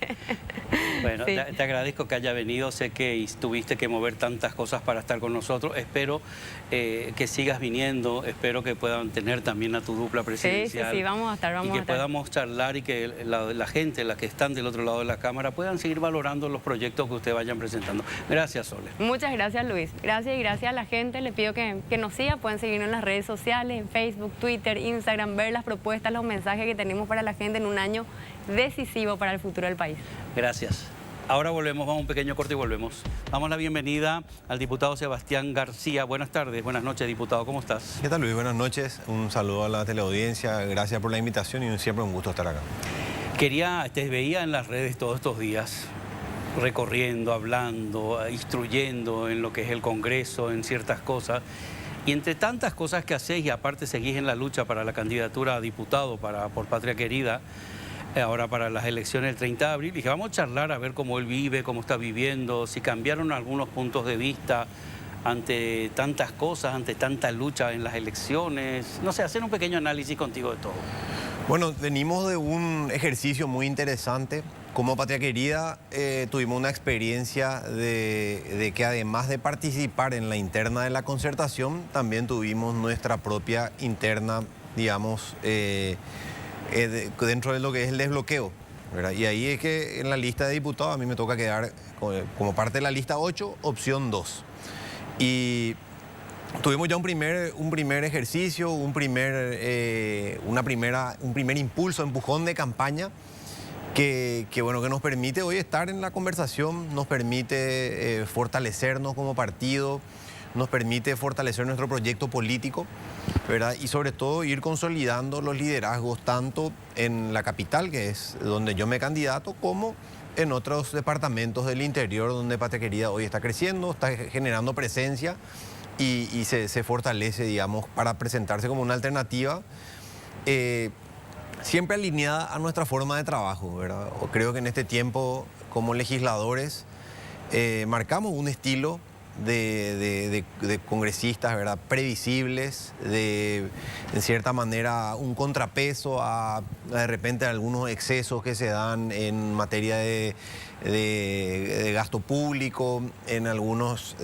Speaker 1: Bueno,
Speaker 2: sí.
Speaker 1: te agradezco que haya venido, sé que tuviste que mover tantas cosas para estar con nosotros, espero que sigas viniendo, espero que puedan tener también a tu dupla presidencial.
Speaker 2: Sí, vamos a estar,
Speaker 1: y que podamos charlar y que la gente, la que están del otro lado de la cámara, puedan seguir valorando los proyectos que ustedes vayan presentando. Gracias, Sole.
Speaker 2: Muchas gracias, Luis. Gracias y gracias a la gente. Le pido que nos siga, pueden seguirnos en las redes sociales, en Facebook, Twitter, Instagram, ver las propuestas, los mensajes que tenemos para la gente en un año decisivo para el futuro del país.
Speaker 1: Gracias. Ahora volvemos, vamos a un pequeño corte y volvemos. Damos la bienvenida al diputado Sebastián García. Buenas tardes, buenas noches, diputado, ¿cómo estás?
Speaker 3: ¿Qué tal, Luis? Buenas noches, un saludo a la teleaudiencia, gracias por la invitación y siempre un gusto estar acá.
Speaker 1: Te veía en las redes todos estos días, recorriendo, hablando, instruyendo en lo que es el Congreso, en ciertas cosas. Y entre tantas cosas que hacéis, y aparte seguís en la lucha para la candidatura a diputado por Patria Querida, ahora para las elecciones del 30 de abril, dije, vamos a charlar a ver cómo él vive, cómo está viviendo, si cambiaron algunos puntos de vista ante tantas cosas, ante tanta lucha en las elecciones. No sé, hacer un pequeño análisis contigo de todo.
Speaker 3: Bueno, venimos de un ejercicio muy interesante. Como Patria Querida tuvimos una experiencia de que además de participar en la interna de la concertación, también tuvimos nuestra propia interna, digamos, dentro de lo que es el desbloqueo, ¿verdad? Y ahí es que en la lista de diputados a mí me toca quedar como parte de la lista 8, opción 2. Y tuvimos ya un primer ejercicio, un primer impulso, empujón de campaña que nos permite hoy estar en la conversación, nos permite fortalecernos como partido, nos permite fortalecer nuestro proyecto político, ¿verdad? Y sobre todo ir consolidando los liderazgos tanto en la capital, que es donde yo me candidato, como en otros departamentos del interior donde Patria Querida hoy está creciendo, está generando presencia y se fortalece, digamos, para presentarse como una alternativa siempre alineada a nuestra forma de trabajo, ¿verdad? Creo que en este tiempo, como legisladores, marcamos un estilo de congresistas, ¿verdad? Previsibles, en cierta manera un contrapeso a de repente algunos excesos que se dan en materia de gasto público, en algunos,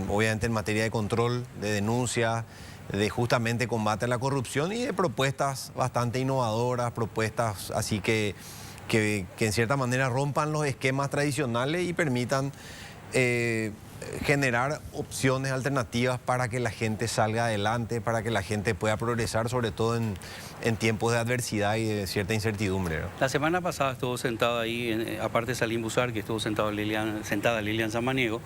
Speaker 3: obviamente en materia de control, de denuncia, de justamente combate a la corrupción y de propuestas bastante innovadoras, propuestas así que en cierta manera rompan los esquemas tradicionales y permitan generar opciones alternativas para que la gente salga adelante, para que la gente pueda progresar, sobre todo en tiempos de adversidad y de cierta incertidumbre, ¿no?
Speaker 1: La semana pasada estuvo sentada ahí, aparte de Salim Busar, que estuvo sentada Lilian Samaniego,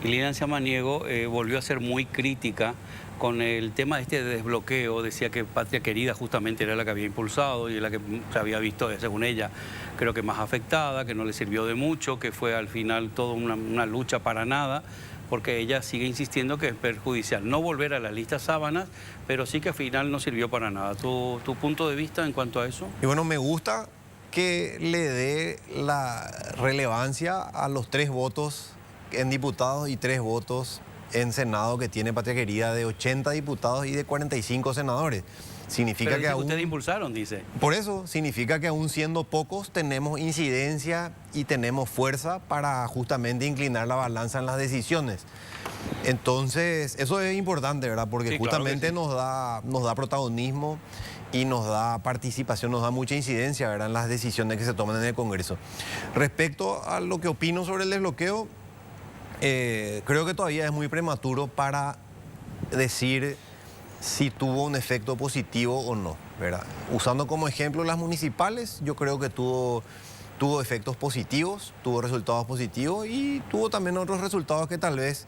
Speaker 1: y Lilian Samaniego volvió a ser muy crítica con el tema de desbloqueo. Decía que Patria Querida justamente era la que había impulsado y la que se había visto, según ella, creo que más afectada, que no le sirvió de mucho, que fue al final toda una lucha para nada, porque ella sigue insistiendo que es perjudicial no volver a la lista sábanas, pero sí que al final no sirvió para nada. ¿Tu punto de vista en cuanto a eso?
Speaker 3: Y bueno, me gusta que le dé la relevancia a los 3 votos en diputados y 3 votos en Senado que tiene Patria Querida, de 80 diputados y de 45 senadores. Significa
Speaker 1: pero
Speaker 3: que aún...
Speaker 1: ustedes impulsaron, dice.
Speaker 3: Por eso, significa que aún siendo pocos tenemos incidencia y tenemos fuerza para justamente inclinar la balanza en las decisiones. Entonces, eso es importante, ¿verdad? Porque
Speaker 1: Sí, claro que
Speaker 3: justamente
Speaker 1: sí.
Speaker 3: nos da protagonismo y nos da participación, nos da mucha incidencia, ¿verdad? En las decisiones que se toman en el Congreso. Respecto a lo que opino sobre el desbloqueo, creo que todavía es muy prematuro para decir si tuvo un efecto positivo o no, ¿verdad? Usando como ejemplo las municipales, yo creo que tuvo efectos positivos, tuvo resultados positivos y tuvo también otros resultados que tal vez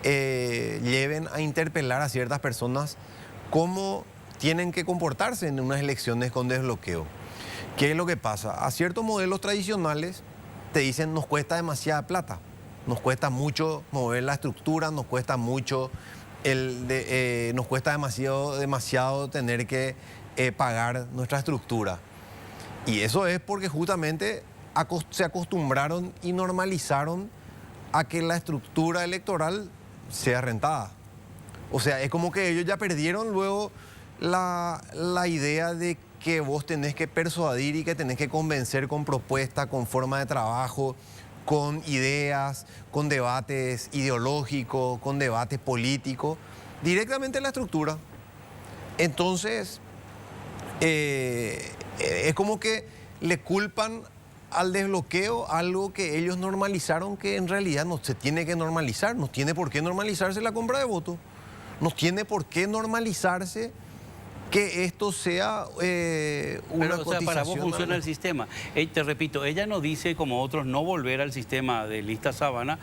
Speaker 3: lleven a interpelar a ciertas personas cómo tienen que comportarse en unas elecciones con desbloqueo. ¿Qué es lo que pasa? A ciertos modelos tradicionales te dicen nos cuesta demasiada plata, nos cuesta mucho mover la estructura, nos cuesta mucho, nos cuesta demasiado tener que pagar nuestra estructura. Y eso es porque justamente se acostumbraron y normalizaron a que la estructura electoral sea rentada. O sea, es como que ellos ya perdieron luego la idea de que vos tenés que persuadir y que tenés que convencer con propuesta, con forma de trabajo, con ideas, con debates ideológicos, con debates políticos, directamente en la estructura. Entonces, es como que le culpan al desbloqueo algo que ellos normalizaron que en realidad no se tiene que normalizar, no tiene por qué normalizarse la compra de votos, no tiene por qué normalizarse que esto sea una
Speaker 1: Pero, o sea, para vos
Speaker 3: cotización.
Speaker 1: funciona el sistema. Te repito, ella no dice, como otros, no volver al sistema de listas sábanas,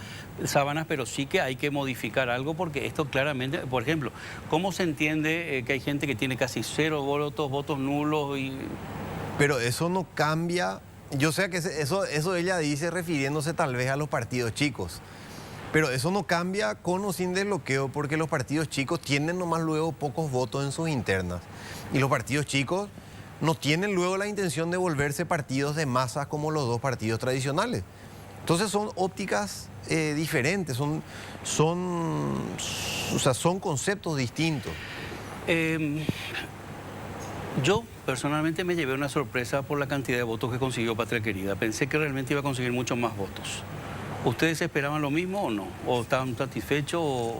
Speaker 1: pero sí que hay que modificar algo porque esto claramente, por ejemplo, ¿cómo se entiende que hay gente que tiene casi 0 votos nulos y...
Speaker 3: Pero eso no cambia. Yo sé que eso ella dice refiriéndose tal vez a los partidos chicos. Pero eso no cambia con o sin desbloqueo porque los partidos chicos tienen nomás luego pocos votos en sus internas. Y los partidos chicos no tienen luego la intención de volverse partidos de masas como los dos partidos tradicionales. Entonces son ópticas diferentes, son conceptos distintos.
Speaker 1: Yo personalmente me llevé una sorpresa por la cantidad de votos que consiguió Patria Querida. Pensé que realmente iba a conseguir muchos más votos. ¿Ustedes esperaban lo mismo o no? ¿O estaban satisfechos?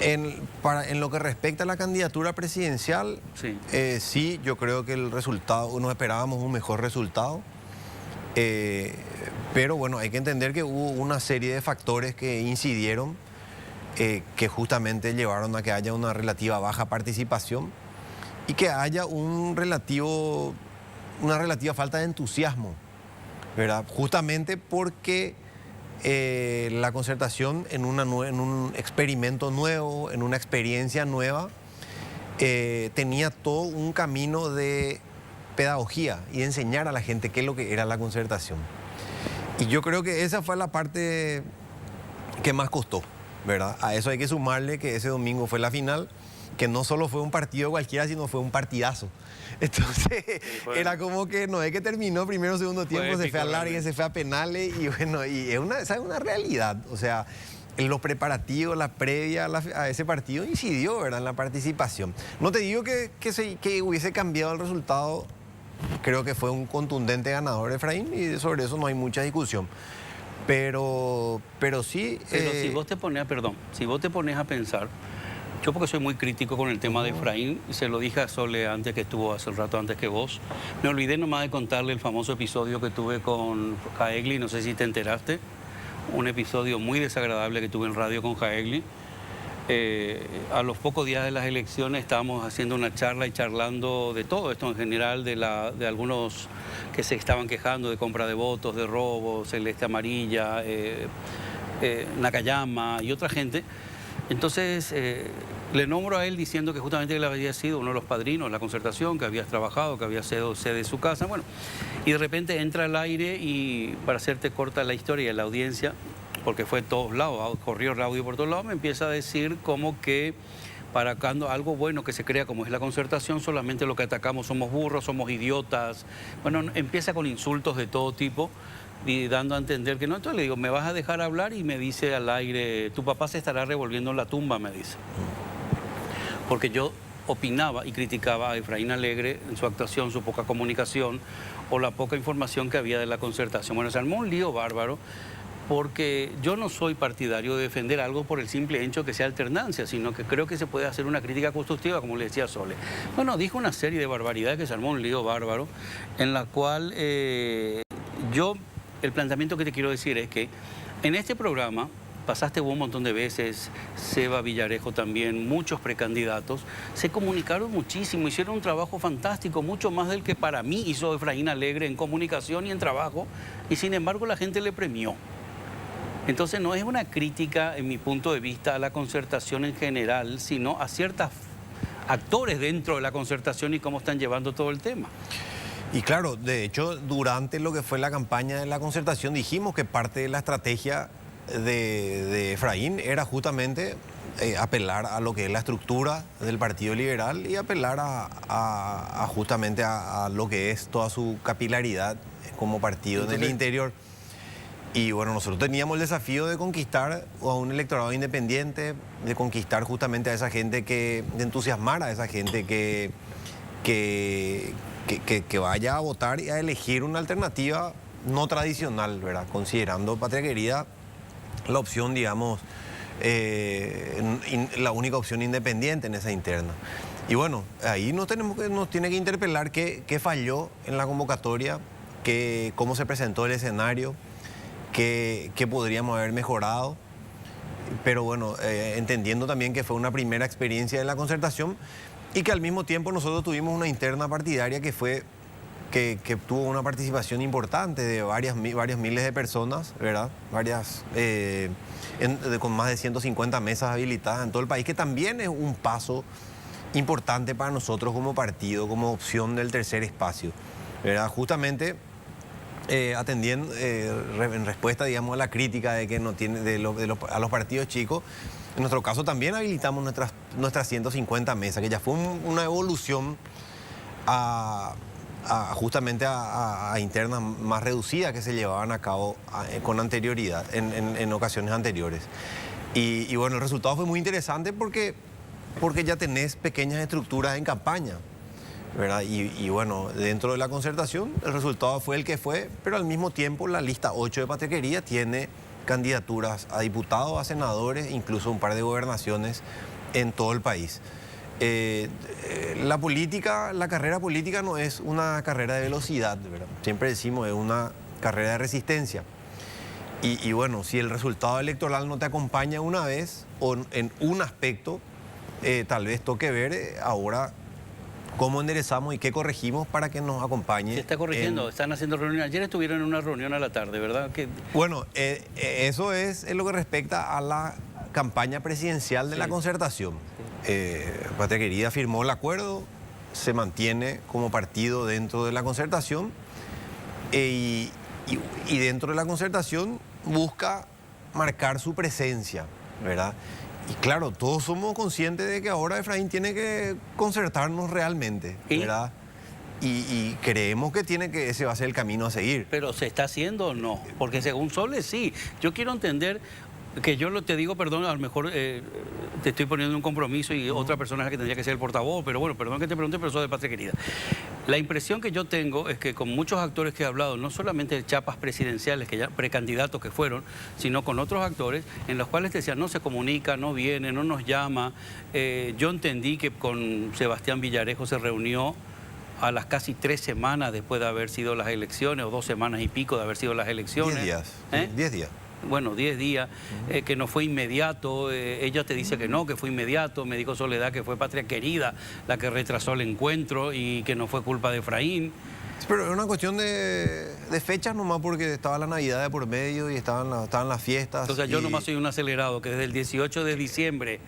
Speaker 3: En lo que respecta a la candidatura presidencial,
Speaker 1: Sí.
Speaker 3: Sí, yo creo que el resultado, nos esperábamos un mejor resultado. Pero bueno, hay que entender que hubo una serie de factores que incidieron, que justamente llevaron a que haya una relativa baja participación y que haya una relativa falta de entusiasmo, ¿verdad? Justamente porque la Concertación en un experimento nuevo, en una experiencia nueva, tenía todo un camino de pedagogía y de enseñar a la gente qué es lo que era la Concertación. Y yo creo que esa fue la parte que más costó, ¿verdad? A eso hay que sumarle que ese domingo fue la final, que no solo fue un partido cualquiera, sino fue un partidazo. Entonces, era como que no es que terminó primero, segundo tiempo, se fue a largue, se fue a penales, y bueno, y esa es una realidad. O sea, en los preparativos, la previa a ese partido incidió, ¿verdad?, en la participación. No te digo que hubiese cambiado el resultado, creo que fue un contundente ganador Efraín, y sobre eso no hay mucha discusión. Pero sí...
Speaker 1: Pero si vos te pones a pensar, yo porque soy muy crítico con el tema de Efraín, se lo dije a Sole antes, que estuvo hace un rato antes que vos, me olvidé nomás de contarle el famoso episodio que tuve con Jaegli, no sé si te enteraste, un episodio muy desagradable que tuve en radio con Jaegli. A los pocos días de las elecciones estábamos haciendo una charla y charlando de todo esto en general, de algunos que se estaban quejando de compra de votos, de robo, Celeste Amarilla, Nakayama y otra gente. Entonces le nombro a él diciendo que justamente él había sido uno de los padrinos de la Concertación, que habías trabajado, que había sido sede de su casa, bueno, y de repente entra al aire y, para hacerte corta la historia, la audiencia, porque fue de todos lados, corrió el audio por todos lados, me empieza a decir como que para cuando algo bueno que se crea como es la Concertación, solamente lo que atacamos somos burros, somos idiotas, bueno, empieza con insultos de todo tipo, y dando a entender que no. Entonces le digo, ¿me vas a dejar hablar? Y me dice al aire, tu papá se estará revolviendo en la tumba, me dice. Porque yo opinaba y criticaba a Efraín Alegre en su actuación, su poca comunicación o la poca información que había de la Concertación. Bueno, se armó un lío bárbaro. porque yo no soy partidario de defender algo por el simple hecho que sea alternancia, sino que creo que se puede hacer una crítica constructiva, como le decía Sole. Bueno, dijo una serie de barbaridades que se armó un lío bárbaro, en la cual el planteamiento que te quiero decir es que en este programa pasaste un montón de veces, Seba Villarejo también, muchos precandidatos, se comunicaron muchísimo, hicieron un trabajo fantástico, mucho más del que para mí hizo Efraín Alegre en comunicación y en trabajo, y sin embargo la gente le premió. Entonces no es una crítica, en mi punto de vista, a la concertación en general, sino a ciertos actores dentro de la concertación y cómo están llevando todo el tema.
Speaker 3: Y claro, de hecho, durante lo que fue la campaña de la concertación dijimos que parte de la estrategia de Efraín era justamente apelar a lo que es la estructura del Partido Liberal y apelar justamente a lo que es toda su capilaridad como partido en el interior. Y bueno, nosotros teníamos el desafío de conquistar a un electorado independiente, de conquistar justamente a esa gente de entusiasmar a esa gente que vaya a votar y a elegir una alternativa no tradicional, ¿verdad? Considerando Patria Querida la opción, digamos, la única opción independiente en esa interna. Y bueno, ahí nos tiene que interpelar qué falló en la convocatoria, cómo se presentó el escenario, qué podríamos haber mejorado. Pero bueno, entendiendo también que fue una primera experiencia de la concertación y que al mismo tiempo nosotros tuvimos una interna partidaria que tuvo una participación importante de varios miles de personas, ¿verdad? Con más de 150 mesas habilitadas en todo el país, que también es un paso importante para nosotros como partido, como opción del tercer espacio, ¿verdad? Justamente atendiendo, en respuesta, digamos, a la crítica de que no tiene a los partidos chicos, en nuestro caso también habilitamos nuestras 150 mesas, que ya fue una evolución justamente a internas más reducidas que se llevaban a cabo con anterioridad, en ocasiones anteriores. Y bueno, el resultado fue muy interesante porque ya tenés pequeñas estructuras en campaña, ¿verdad? Y bueno, dentro de la concertación el resultado fue el que fue, pero al mismo tiempo la lista 8 de Patria Querida tiene candidaturas a diputados, a senadores, incluso un par de gobernaciones en todo el país. La carrera política no es una carrera de velocidad, ¿verdad? Siempre decimos, es una carrera de resistencia. Y bueno, si el resultado electoral no te acompaña una vez o en un aspecto, tal vez toque ver ahora cómo enderezamos y qué corregimos para que nos acompañe.
Speaker 1: Se está corrigiendo, están haciendo reuniones. Ayer estuvieron en una reunión a la tarde, ¿verdad?
Speaker 3: Bueno, eso es lo que respecta a la campaña presidencial de la concertación. Patria Querida firmó el acuerdo, se mantiene como partido dentro de la concertación y dentro de la concertación busca marcar su presencia, ¿verdad? Y claro, todos somos conscientes de que ahora Efraín tiene que concertarnos realmente, ¿verdad? Y creemos que ese va a ser el camino a seguir.
Speaker 1: ¿Pero se está haciendo o no? Porque según Sole, sí. Yo quiero entender que te digo, perdón, a lo mejor te estoy poniendo un compromiso y otra persona es la que tendría que ser el portavoz, pero bueno, perdón que te pregunte, pero soy de Patria Querida. La impresión que yo tengo es que con muchos actores que he hablado, no solamente de chapas presidenciales, que ya precandidatos que fueron, sino con otros actores en los cuales te decían, no se comunica, no viene, no nos llama. Yo entendí que con Sebastián Villarejo se reunió a las casi 3 semanas después de haber sido las elecciones, o 2 semanas y pico de haber sido las elecciones.
Speaker 3: 10 días. 10 días.
Speaker 1: Bueno, 10 días, que no fue inmediato, ella te dice que no, que fue inmediato, me dijo Soledad que fue Patria Querida la que retrasó el encuentro y que no fue culpa de Efraín.
Speaker 3: Pero es una cuestión de fechas nomás, porque estaba la Navidad de por medio y estaban las fiestas.
Speaker 1: Entonces yo nomás soy un acelerado, que desde el 18 de diciembre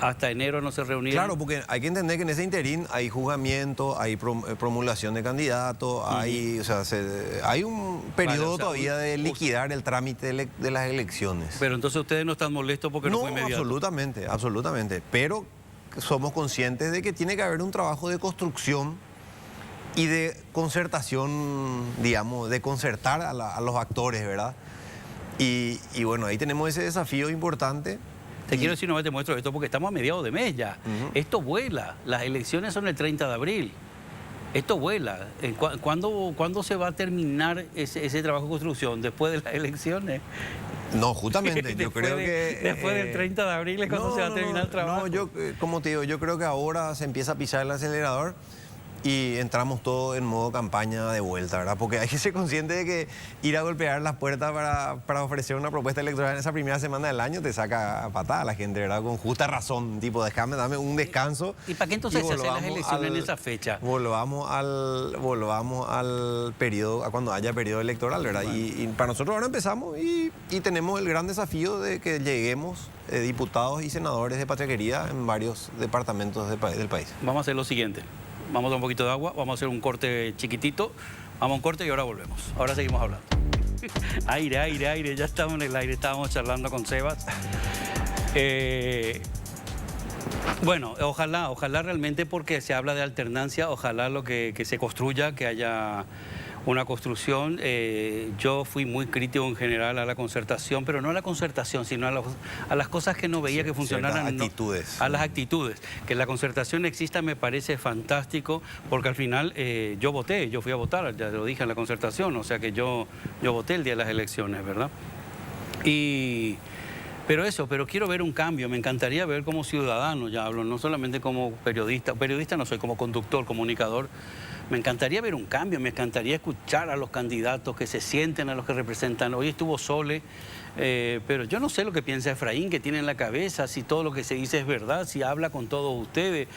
Speaker 1: hasta enero no se reunieron.
Speaker 3: Claro, porque hay que entender que en ese interín hay juzgamiento, hay promulgación de candidatos, hay un periodo todavía de liquidar el trámite de las elecciones.
Speaker 1: Pero entonces ustedes no están molestos porque no fue inmediato.
Speaker 3: Absolutamente. Pero somos conscientes de que tiene que haber un trabajo de construcción y de concertación, digamos, de concertar a los actores, ¿verdad? Y bueno, ahí tenemos ese desafío importante.
Speaker 1: Te quiero decir, no te muestro esto porque estamos a mediados de mes ya. Esto vuela. Las elecciones son el 30 de abril. esto vuela. ¿Cuándo se va a terminar ese trabajo de construcción? ¿Después de las elecciones?
Speaker 3: No, justamente, yo creo que...
Speaker 1: Después del 30 de abril es cuando se va a terminar el trabajo.
Speaker 3: No, yo, como te digo, yo creo que ahora se empieza a pisar el acelerador y entramos todos en modo campaña de vuelta, ¿verdad? Porque hay que ser consciente de que ir a golpear las puertas para ofrecer una propuesta electoral en esa primera semana del año te saca a patada a la gente, ¿verdad? Con justa razón, tipo, dame un descanso.
Speaker 1: ¿Y para qué entonces se hacen las elecciones en esa fecha?
Speaker 3: Volvamos al periodo, a cuando haya periodo electoral, ¿verdad? Bueno. Y para nosotros ahora empezamos y tenemos el gran desafío de que lleguemos diputados y senadores de Patria Querida en varios departamentos del país.
Speaker 1: Vamos a hacer lo siguiente. Vamos a tomar un poquito de agua, vamos a hacer un corte chiquitito, vamos a un corte y ahora volvemos. Ahora seguimos hablando. Aire, ya estamos en el aire, estábamos charlando con Sebas. Bueno, ojalá realmente, porque se habla de alternancia, ojalá lo que se construya, que haya una construcción. Yo fui muy crítico en general a la concertación, pero no a la concertación, sino a las cosas que no veía que funcionaran.
Speaker 3: Actitudes.
Speaker 1: A las actitudes. Que la concertación exista me parece fantástico, porque al final yo voté, yo fui a votar, ya lo dije en la concertación, o sea que yo voté el día de las elecciones, ¿verdad? Pero quiero ver un cambio, me encantaría ver como ciudadano, ya hablo, no solamente como periodista no soy, como conductor, comunicador. Me encantaría ver un cambio, me encantaría escuchar a los candidatos que se sienten, a los que representan. Hoy estuvo Sole, pero yo no sé lo que piensa Efraín, que tiene en la cabeza, si todo lo que se dice es verdad, si habla con todos ustedes.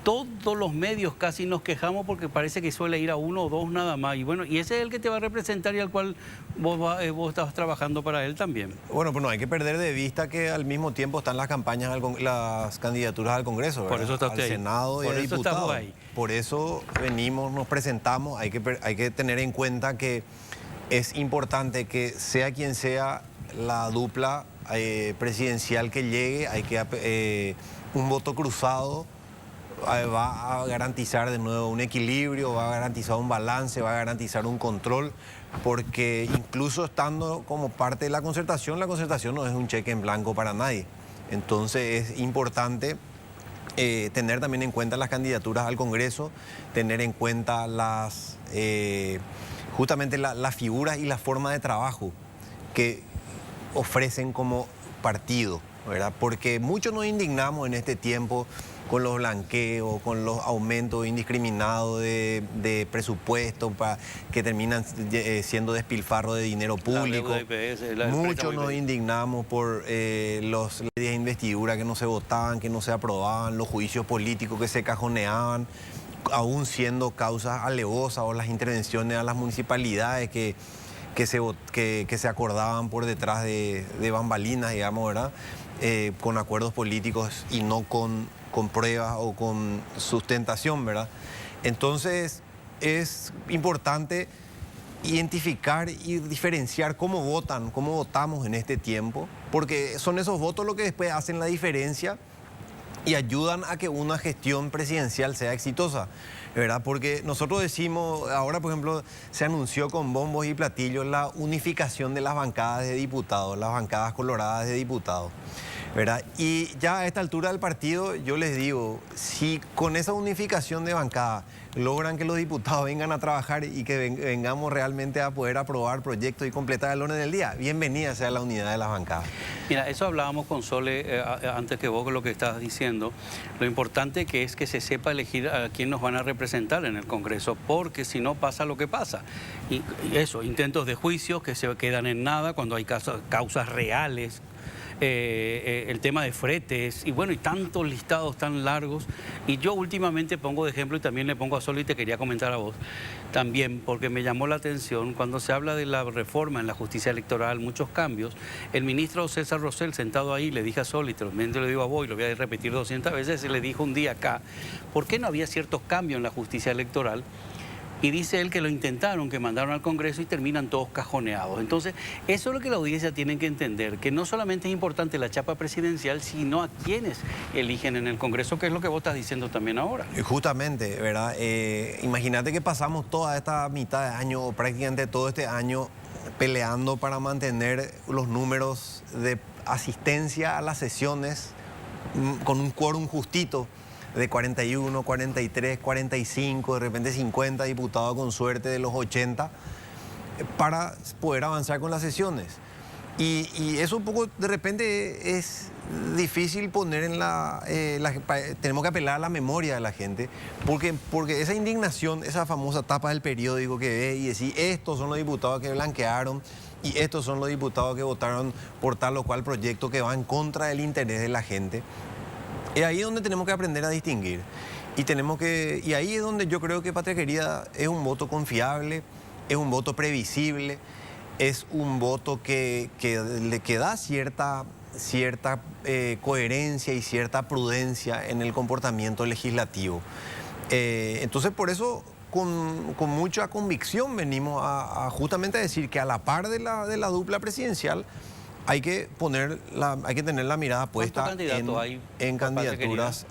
Speaker 1: Todos los medios casi nos quejamos porque parece que suele ir a uno o dos nada más. Y bueno, y ese es el que te va a representar y al cual vos estás trabajando para él también.
Speaker 3: Bueno, pues no hay que perder de vista que al mismo tiempo están las campañas, las candidaturas al Congreso, ¿verdad?
Speaker 1: Por eso está usted
Speaker 3: al Senado y
Speaker 1: a
Speaker 3: diputados.
Speaker 1: Ahí.
Speaker 3: Por eso venimos, nos presentamos, hay que tener en cuenta que es importante que sea quien sea la dupla presidencial que llegue, hay que un voto cruzado va a garantizar de nuevo un equilibrio, va a garantizar un balance, va a garantizar un control, porque incluso estando como parte de la concertación no es un cheque en blanco para nadie. Entonces es importante tener también en cuenta las candidaturas al Congreso, tener en cuenta justamente las figuras y la forma de trabajo que ofrecen como partido, ¿verdad? Porque muchos nos indignamos en este tiempo con los blanqueos, con los aumentos indiscriminados de presupuesto que terminan siendo despilfarro de dinero público. Muchos nos indignamos por las leyes de investidura que no se votaban, que no se aprobaban, los juicios políticos que se cajoneaban, aún siendo causas alevosas, o las intervenciones a las municipalidades que se acordaban por detrás de bambalinas, digamos, ¿verdad? Con acuerdos políticos y no con pruebas o con sustentación, ¿verdad? Entonces es importante identificar y diferenciar cómo votamos en este tiempo, porque son esos votos los que después hacen la diferencia y ayudan a que una gestión presidencial sea exitosa, ¿verdad? Porque nosotros decimos, ahora por ejemplo se anunció con bombos y platillos la unificación de las bancadas de diputados, las bancadas coloradas de diputados, ¿verdad? Y ya a esta altura del partido yo les digo, si con esa unificación de bancada logran que los diputados vengan a trabajar y que vengamos realmente a poder aprobar proyectos y completar el orden del día, bienvenida sea la unidad de las bancadas.
Speaker 1: Mira, eso hablábamos con Sole antes que vos, con lo que estabas diciendo. Lo importante que es que se sepa elegir a quién nos van a representar en el Congreso, porque si no pasa lo que pasa. Y eso, intentos de juicio que se quedan en nada cuando hay causas reales. El tema de fretes y bueno, y tantos listados tan largos. Y yo últimamente pongo de ejemplo, y también le pongo a Sol, y te quería comentar a vos también, porque me llamó la atención cuando se habla de la reforma en la justicia electoral, muchos cambios. El ministro César Rosell, sentado ahí, le dije a Sol, y también te lo digo a vos, y lo voy a repetir 200 veces, le dijo un día acá, ¿por qué no había ciertos cambios en la justicia electoral? Y dice él que lo intentaron, que mandaron al Congreso y terminan todos cajoneados. Entonces, eso es lo que la audiencia tiene que entender, que no solamente es importante la chapa presidencial, sino a quienes eligen en el Congreso, que es lo que vos estás diciendo también ahora.
Speaker 3: Justamente, ¿verdad? Imagínate que pasamos toda esta mitad de año, o prácticamente todo este año, peleando para mantener los números de asistencia a las sesiones con un quórum justito, de 41, 43, 45, de repente 50 diputados con suerte de los 80, para poder avanzar con las sesiones. Y eso un poco de repente es difícil poner en tenemos que apelar a la memoria de la gente, porque esa indignación, esa famosa tapa del periódico que ve y decir, estos son los diputados que blanquearon y estos son los diputados que votaron por tal o cual proyecto que va en contra del interés de la gente, es ahí donde tenemos que aprender a distinguir. Y ahí es donde yo creo que Patria Querida es un voto confiable, es un voto previsible, es un voto que da cierta coherencia y cierta prudencia en el comportamiento legislativo. Entonces, por eso, con mucha convicción venimos a justamente a decir que a la par de la dupla presidencial hay que tener la mirada puesta en candidaturas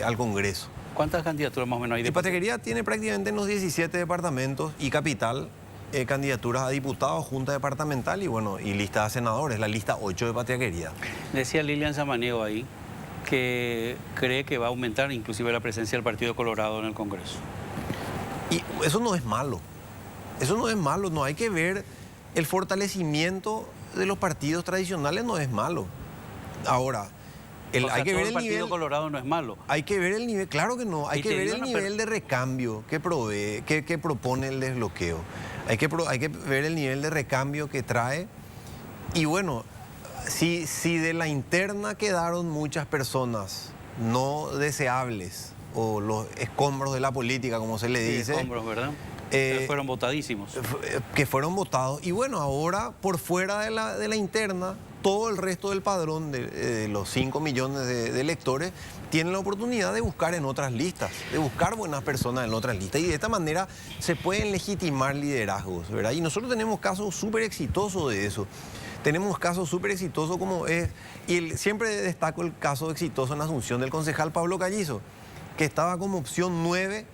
Speaker 3: al Congreso.
Speaker 1: ¿Cuántas candidaturas más o menos hay de
Speaker 3: Patria Querida tiene prácticamente en los 17 departamentos y capital candidaturas a diputados, junta departamental y lista de senadores, la lista 8 de Patria Querida.
Speaker 1: Decía Lilian Samaniego ahí que cree que va a aumentar inclusive la presencia del Partido Colorado en el Congreso.
Speaker 3: Y eso no es malo, no hay que ver el fortalecimiento de los partidos tradicionales, no es malo. Ahora, hay que ver el
Speaker 1: Partido Colorado no es malo.
Speaker 3: Hay que ver el nivel, claro que no, hay que ver el nivel de recambio que propone el desbloqueo. Hay que ver el nivel de recambio que trae. Y bueno, si de la interna quedaron muchas personas no deseables, o los escombros de la política, como se le dice.
Speaker 1: Escombros, ¿verdad? Fueron votadísimos.
Speaker 3: Que fueron votados. Y bueno, ahora por fuera de la interna, todo el resto del padrón de los 5 millones de electores tienen la oportunidad de buscar en otras listas, de buscar buenas personas en otras listas. Y de esta manera se pueden legitimar liderazgos, ¿verdad? Y nosotros tenemos casos súper exitosos de eso. Tenemos casos súper exitosos como es, siempre destaco el caso exitoso en Asunción del concejal Pablo Callizo, que estaba como opción 9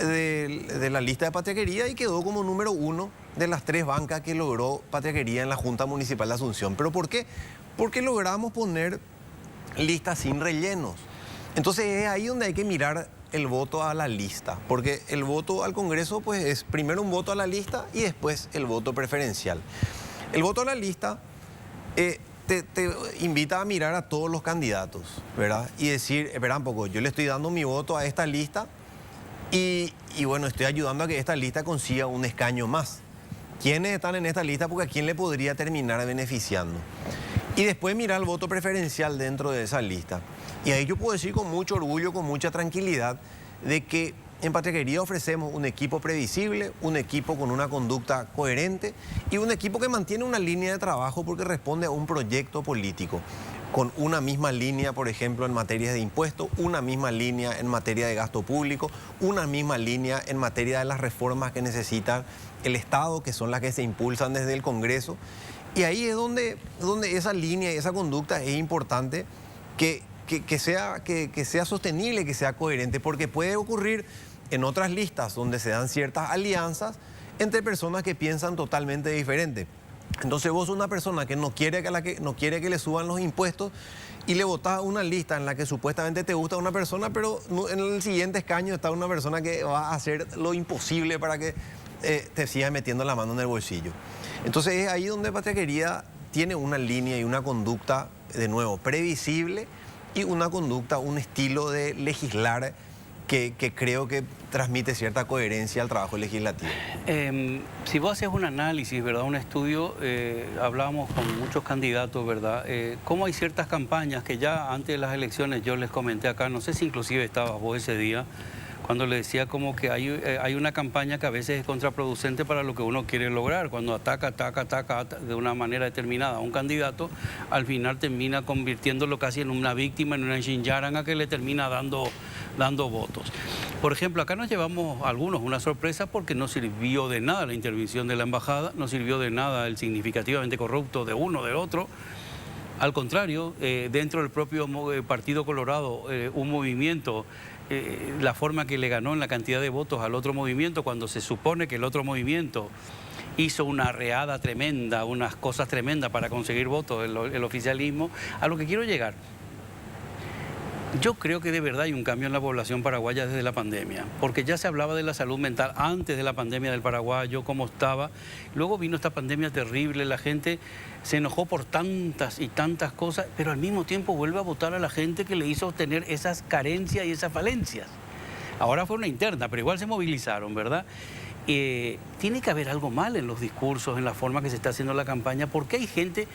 Speaker 3: de la lista de Patria Querida y quedó como número 1 de las 3 bancas que logró Patria Querida en la Junta Municipal de Asunción. ¿Pero por qué? Porque logramos poner listas sin rellenos. Entonces es ahí donde hay que mirar el voto a la lista, porque el voto al Congreso pues es primero un voto a la lista y después el voto preferencial. El voto a la lista te invita a mirar a todos los candidatos, ¿verdad? Y decir, espera un poco, yo le estoy dando mi voto a esta lista y bueno, estoy ayudando a que esta lista consiga un escaño más. ¿Quiénes están en esta lista? Porque a quién le podría terminar beneficiando. Y después mirar el voto preferencial dentro de esa lista. Y ahí yo puedo decir con mucho orgullo, con mucha tranquilidad, de que en Patria Querida ofrecemos un equipo previsible, un equipo con una conducta coherente y un equipo que mantiene una línea de trabajo porque responde a un proyecto político, con una misma línea, por ejemplo, en materia de impuestos, una misma línea en materia de gasto público, una misma línea en materia de las reformas que necesita el Estado, que son las que se impulsan desde el Congreso. Y ahí es donde esa línea y esa conducta es importante que sea sostenible, que sea coherente, porque puede ocurrir en otras listas donde se dan ciertas alianzas entre personas que piensan totalmente diferente. Entonces vos sos una persona que no quiere que le suban los impuestos y le votás a una lista en la que supuestamente te gusta una persona, pero en el siguiente escaño está una persona que va a hacer lo imposible para que te sigas metiendo la mano en el bolsillo. Entonces es ahí donde Patria Querida tiene una línea y una conducta, de nuevo, previsible y una conducta, un estilo de legislar que creo que transmite cierta coherencia al trabajo legislativo.
Speaker 1: Si vos haces un análisis, ¿verdad? Un estudio, hablábamos con muchos candidatos, ¿verdad? Cómo hay ciertas campañas que ya antes de las elecciones yo les comenté acá, no sé si inclusive estabas vos ese día, cuando le decía como que hay una campaña que a veces es contraproducente para lo que uno quiere lograr. Cuando ataca de una manera determinada a un candidato, al final termina convirtiéndolo casi en una víctima, en una xinjaranga que le termina dando votos. Por ejemplo, acá nos llevamos algunos una sorpresa porque no sirvió de nada la intervención de la embajada, no sirvió de nada el significativamente corrupto de uno, del otro. Al contrario, dentro del propio Partido Colorado, un movimiento, la forma que le ganó en la cantidad de votos al otro movimiento, cuando se supone que el otro movimiento hizo una arreada tremenda, unas cosas tremendas para conseguir votos, el oficialismo. A lo que quiero llegar, Yo creo que de verdad hay un cambio en la población paraguaya desde la pandemia, porque ya se hablaba de la salud mental antes de la pandemia del paraguayo, cómo estaba. Luego vino esta pandemia terrible, la gente se enojó por tantas y tantas cosas, pero al mismo tiempo vuelve a votar a la gente que le hizo tener esas carencias y esas falencias. Ahora fue una interna, pero igual se movilizaron, ¿verdad? Tiene que haber algo mal en los discursos, en la forma que se está haciendo la campaña, porque hay gente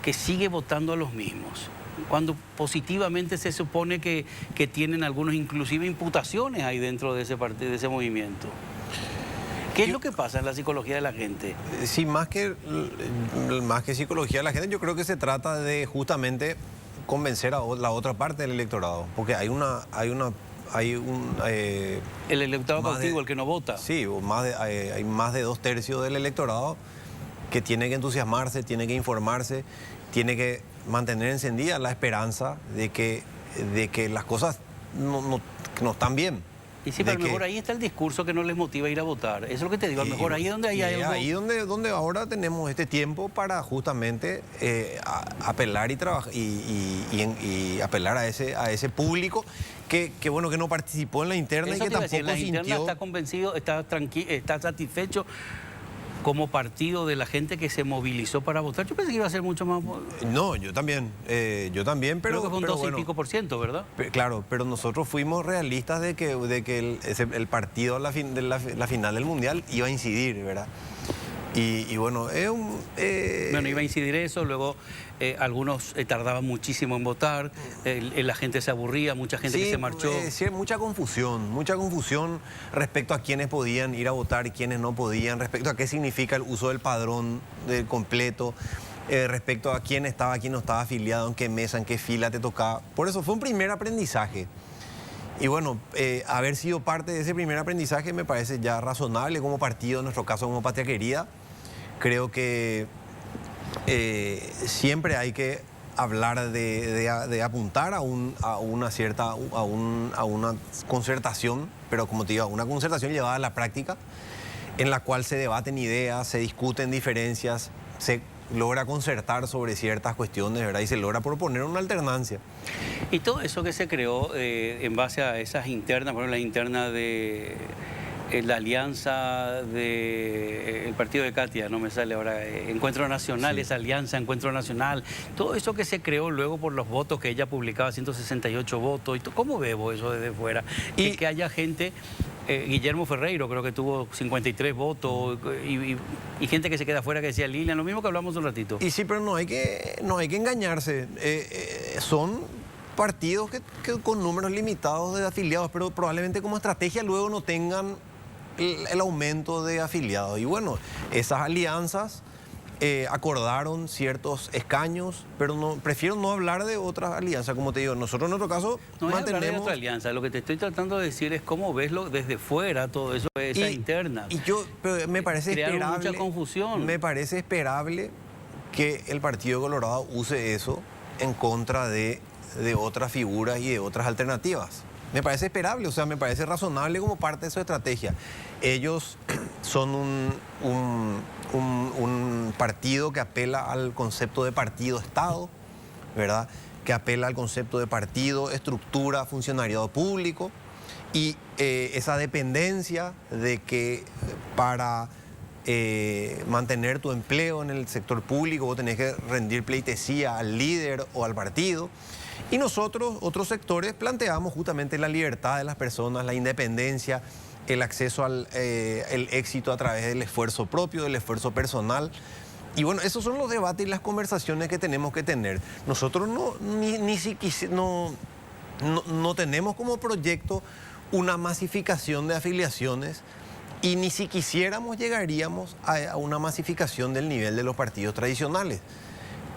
Speaker 1: que sigue votando a los mismos, cuando positivamente se supone que tienen algunos inclusive imputaciones ahí dentro de ese partido, de ese movimiento. ¿Qué es lo que pasa en la psicología de la gente?
Speaker 3: Sí, más que psicología de la gente, yo creo que se trata de justamente convencer a la otra parte del electorado, porque hay un
Speaker 1: El electorado cautivo, el que no vota.
Speaker 3: Sí, hay más de 2/3 del electorado que tiene que entusiasmarse, tiene que informarse, tiene que mantener encendida la esperanza de que las cosas no están bien.
Speaker 1: Y sí, pero a lo mejor ahí está el discurso que no les motiva a ir a votar. Eso es lo que te digo, a lo mejor ahí es donde hay algo...
Speaker 3: Ahí donde ahora tenemos este tiempo para justamente apelar y trabajar y apelar a ese público que bueno, que no participó en la interna.
Speaker 1: Eso
Speaker 3: y que tampoco
Speaker 1: la interna
Speaker 3: sintió...
Speaker 1: está convencido, está tranquilo, está satisfecho como partido de la gente que se movilizó para votar. Yo pensé que iba a ser mucho más...
Speaker 3: No, yo también, pero...
Speaker 1: Creo que fue un 12
Speaker 3: bueno,
Speaker 1: y pico por ciento, ¿verdad?
Speaker 3: Claro, pero nosotros fuimos realistas de que el partido a la final del Mundial iba a incidir, ¿verdad? Y bueno, es un...
Speaker 1: Bueno, iba a incidir eso, luego algunos tardaban muchísimo en votar, la gente se aburría, mucha gente que se marchó.
Speaker 3: Sí, mucha confusión respecto a quiénes podían ir a votar y quiénes no podían, respecto a qué significa el uso del padrón completo, respecto a quién estaba, quién no estaba afiliado, en qué mesa, en qué fila te tocaba. Por eso fue un primer aprendizaje. Y bueno, haber sido parte de ese primer aprendizaje me parece ya razonable como partido, en nuestro caso como Patria Querida. Creo que siempre hay que hablar de apuntar a una concertación, pero como te digo, una concertación llevada a la práctica, en la cual se debaten ideas, se discuten diferencias, se logra concertar sobre ciertas cuestiones, ¿verdad? Y se logra proponer una alternancia.
Speaker 1: Y todo eso que se creó en base a esas internas, por ejemplo, la interna de la alianza del partido de Katia, no me sale ahora, Encuentro Nacional, sí. Esa alianza, Encuentro Nacional, todo eso que se creó luego por los votos que ella publicaba, 168 votos, ¿cómo veo eso desde fuera? Y que haya gente... Guillermo Ferreiro creo que tuvo 53 votos y gente que se queda afuera que decía Lilian, lo mismo que hablamos un ratito.
Speaker 3: Y sí, pero no hay que engañarse. Son partidos que con números limitados de afiliados, pero probablemente como estrategia luego no tengan el aumento de afiliados. Y bueno, esas alianzas acordaron ciertos escaños, pero prefiero no hablar de otras alianzas. Como te digo, nosotros en nuestro caso
Speaker 1: no
Speaker 3: mantenemos...
Speaker 1: No es hablar de otra alianza, lo que te estoy tratando de decir es cómo veslo desde fuera todo eso, esa interna.
Speaker 3: Y pero me parece
Speaker 1: esperable... mucha confusión.
Speaker 3: Me parece esperable que el Partido Colorado use eso en contra de otras figuras y de otras alternativas. Me parece esperable, o sea, me parece razonable como parte de su estrategia. Ellos son un partido que apela al concepto de partido-estado, ¿verdad? Que apela al concepto de partido, estructura, funcionariado público y esa dependencia de que para mantener tu empleo en el sector público vos tenés que rendir pleitesía al líder o al partido. Y nosotros, otros sectores, planteamos justamente la libertad de las personas, la independencia, el acceso al el éxito a través del esfuerzo propio, del esfuerzo personal. Y bueno, esos son los debates y las conversaciones que tenemos que tener. Nosotros no tenemos como proyecto una masificación de afiliaciones y ni si quisiéramos llegaríamos a una masificación del nivel de los partidos tradicionales.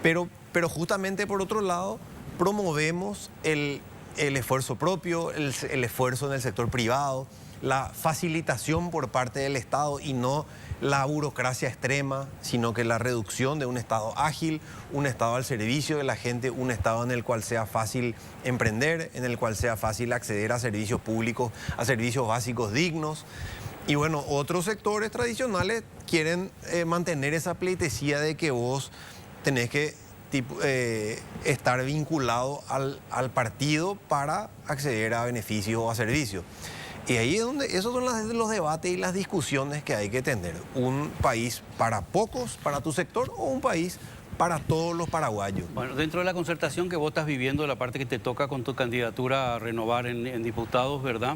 Speaker 3: Pero justamente por otro lado, promovemos el esfuerzo propio, el esfuerzo en el sector privado, la facilitación por parte del Estado y no la burocracia extrema, sino que la reducción de un Estado ágil, un Estado al servicio de la gente, un Estado en el cual sea fácil emprender, en el cual sea fácil acceder a servicios públicos, a servicios básicos dignos. Y bueno, otros sectores tradicionales quieren mantener esa pleitesía de que vos tenés que estar vinculado al partido para acceder a beneficios o a servicios. Y ahí es donde esos son los debates y las discusiones que hay que tener. Un país para pocos, para tu sector, o un país para todos los paraguayos.
Speaker 1: Bueno, dentro de la concertación que vos estás viviendo, la parte que te toca con tu candidatura a renovar en diputados, ¿verdad?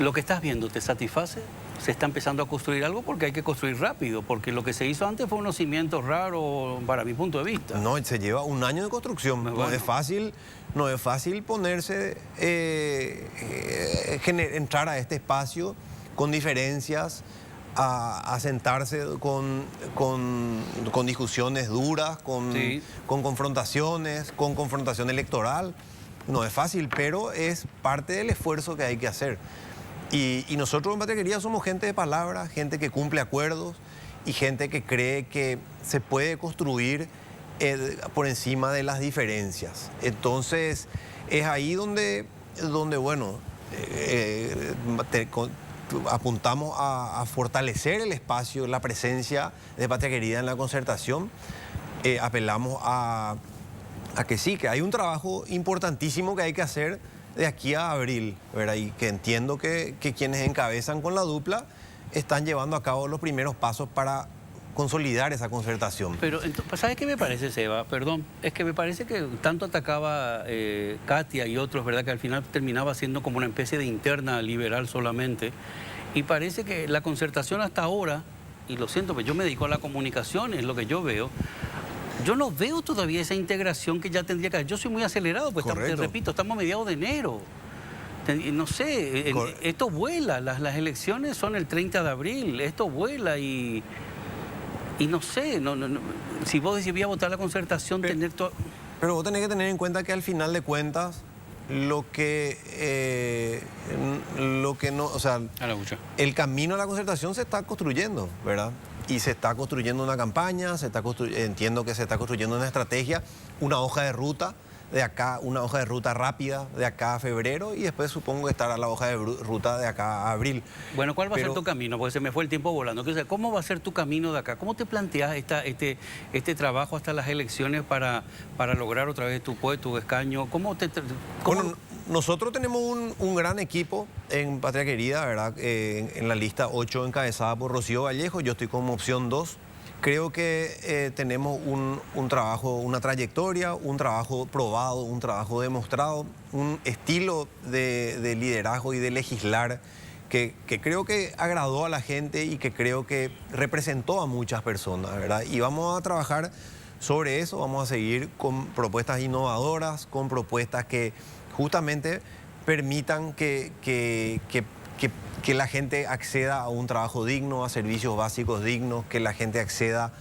Speaker 1: Lo que estás viendo, ¿te satisface? ¿Se está empezando a construir algo? Porque hay que construir rápido, porque lo que se hizo antes fue unos cimientos raros para mi punto de vista.
Speaker 3: No, se lleva un año de construcción.
Speaker 1: Bueno.
Speaker 3: No es fácil ponerse, entrar a este espacio con diferencias, a sentarse con discusiones duras,
Speaker 1: Sí.
Speaker 3: con confrontación electoral. No es fácil, pero es parte del esfuerzo que hay que hacer. Y nosotros en Patria Querida somos gente de palabra, gente que cumple acuerdos y gente que cree que se puede construir por encima de las diferencias. Entonces, es ahí donde bueno, apuntamos a fortalecer el espacio, la presencia de Patria Querida en la concertación. Apelamos a que sí, que hay un trabajo importantísimo que hay que hacer de aquí a abril, ¿verdad? Y que entiendo que quienes encabezan con la dupla están llevando a cabo los primeros pasos para consolidar esa concertación.
Speaker 1: Pero, ¿sabes qué me parece, Seba? Perdón, es que me parece que tanto atacaba Katia y otros, ¿verdad? Que al final terminaba siendo como una especie de interna liberal solamente. Y parece que la concertación hasta ahora, y lo siento, pero yo me dedico a la comunicación, es lo que yo veo. Yo no veo todavía esa integración que ya tendría que haber. Yo soy muy acelerado, pues te repito, estamos a mediados de enero. No sé, esto vuela, las elecciones son el 30 de abril, esto vuela y no sé, si vos decís voy a votar la concertación, tener todo...
Speaker 3: Pero vos tenés que tener en cuenta que al final de cuentas, lo que no, o sea, el camino a la concertación se está construyendo, ¿verdad? Y se está construyendo una campaña, entiendo que se está construyendo una estrategia, una hoja de ruta de acá, una hoja de ruta rápida de acá a febrero y después supongo que estará la hoja de ruta de acá a abril.
Speaker 1: Bueno, ¿cuál va a ser tu camino? Porque se me fue el tiempo volando. ¿Cómo va a ser tu camino de acá? ¿Cómo te planteas este trabajo hasta las elecciones para lograr otra vez tu puesto, tu escaño?
Speaker 3: Bueno, nosotros tenemos un gran equipo en Patria Querida, ¿verdad? En la lista 8 encabezada por Rocío Vallejo, yo estoy como opción 2. Creo que tenemos un trabajo, una trayectoria, un trabajo probado, un trabajo demostrado, un estilo de liderazgo y de legislar que creo que agradó a la gente y que creo que representó a muchas personas, ¿verdad? Y vamos a trabajar sobre eso, vamos a seguir con propuestas innovadoras, con propuestas que justamente permitan que la gente acceda a un trabajo digno, a servicios básicos dignos, que la gente acceda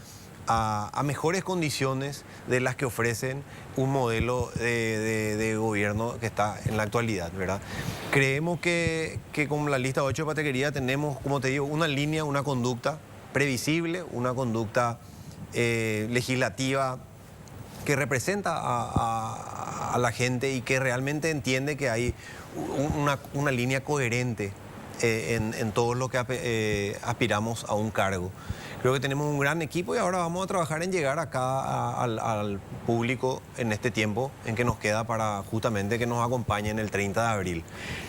Speaker 3: a mejores condiciones de las que ofrecen un modelo de gobierno que está en la actualidad, ¿verdad? Creemos que con la lista 8 de Patria Querida tenemos, como te digo, una línea, una conducta previsible, una conducta legislativa que representa a la gente y que realmente entiende que hay una línea coherente en todo lo que aspiramos a un cargo. Creo que tenemos un gran equipo y ahora vamos a trabajar en llegar acá al público en este tiempo en que nos queda para justamente que nos acompañen el 30 de abril.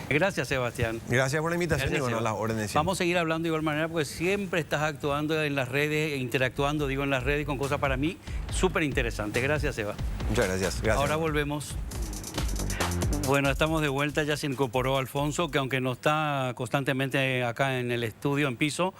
Speaker 1: Gracias, Sebastián.
Speaker 3: Gracias por la invitación.
Speaker 1: Gracias,
Speaker 3: y bueno, a las órdenes.
Speaker 1: Vamos a seguir hablando de igual manera porque siempre estás actuando en las redes, interactuando, en las redes con cosas para mí súper interesantes. Gracias, Seba.
Speaker 3: Muchas gracias.
Speaker 1: Ahora volvemos. Bueno, estamos de vuelta, ya se incorporó Alfonso, que aunque no está constantemente acá en el estudio, en piso,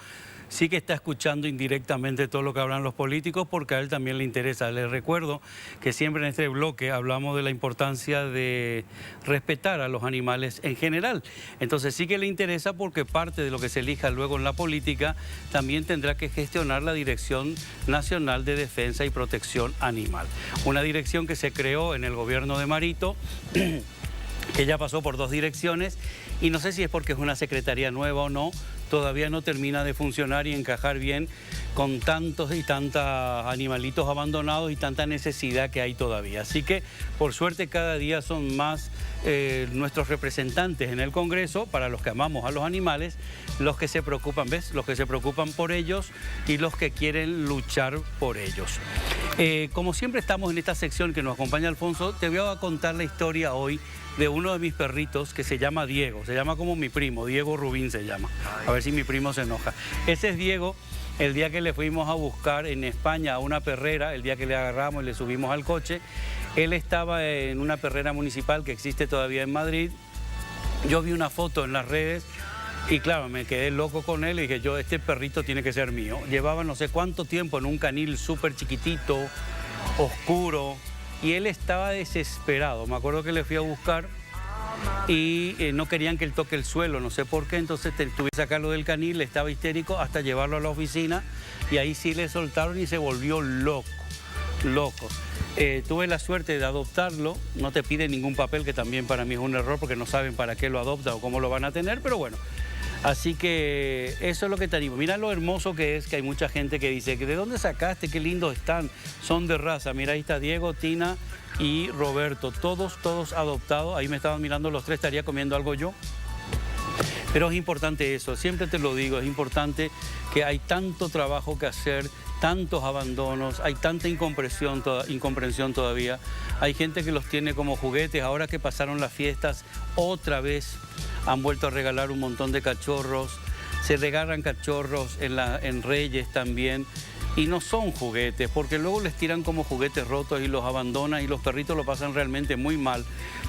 Speaker 1: sí que está escuchando indirectamente todo lo que hablan los políticos porque a él también le interesa. Les recuerdo que siempre en este bloque hablamos de la importancia de respetar a los animales en general. Entonces sí que le interesa porque parte de lo que se elija luego en la política también tendrá que gestionar la Dirección Nacional de Defensa y Protección Animal. Una dirección que se creó en el gobierno de Marito, que ya pasó por 2 direcciones y no sé si es porque es una secretaría nueva o no, todavía no termina de funcionar y encajar bien con tantos y tantos animalitos abandonados y tanta necesidad que hay todavía. Así que, por suerte, cada día son más nuestros representantes en el Congreso, para los que amamos a los animales, los que se preocupan, ¿ves? Los que se preocupan por ellos y los que quieren luchar por ellos. Como siempre estamos en esta sección que nos acompaña Alfonso, te voy a contar la historia hoy de uno de mis perritos que se llama Diego. Se llama como mi primo, Diego Rubín se llama. A ver si mi primo se enoja. Ese es Diego. El día que le fuimos a buscar en España a una perrera, el día que le agarramos y le subimos al coche, él estaba en una perrera municipal que existe todavía en Madrid. Yo vi una foto en las redes y claro, me quedé loco con él y dije yo, este perrito tiene que ser mío. Llevaba no sé cuánto tiempo en un canil súper chiquitito, oscuro, y él estaba desesperado. Me acuerdo que le fui a buscar y no querían que él toque el suelo, no sé por qué, entonces tuve que sacarlo del canil, estaba histérico, hasta llevarlo a la oficina y ahí sí le soltaron y se volvió loco. Tuve la suerte de adoptarlo, no te piden ningún papel, que también para mí es un error porque no saben para qué lo adoptan o cómo lo van a tener, pero bueno. Así que eso es lo que te digo. Mira lo hermoso que es, que hay mucha gente que dice, ¿de dónde sacaste? Qué lindos están, son de raza. Mira, ahí está Diego, Tina y Roberto, todos adoptados. Ahí me estaban mirando los tres, estaría comiendo algo yo. Pero es importante eso, siempre te lo digo, es importante que hay tanto trabajo que hacer, tantos abandonos, hay tanta incomprensión todavía. Hay gente que los tiene como juguetes, ahora que pasaron las fiestas, otra vez han vuelto a regalar un montón de cachorros, se regalan cachorros en Reyes también, y no son juguetes, porque luego les tiran como juguetes rotos y los abandonan y los perritos lo pasan realmente muy mal,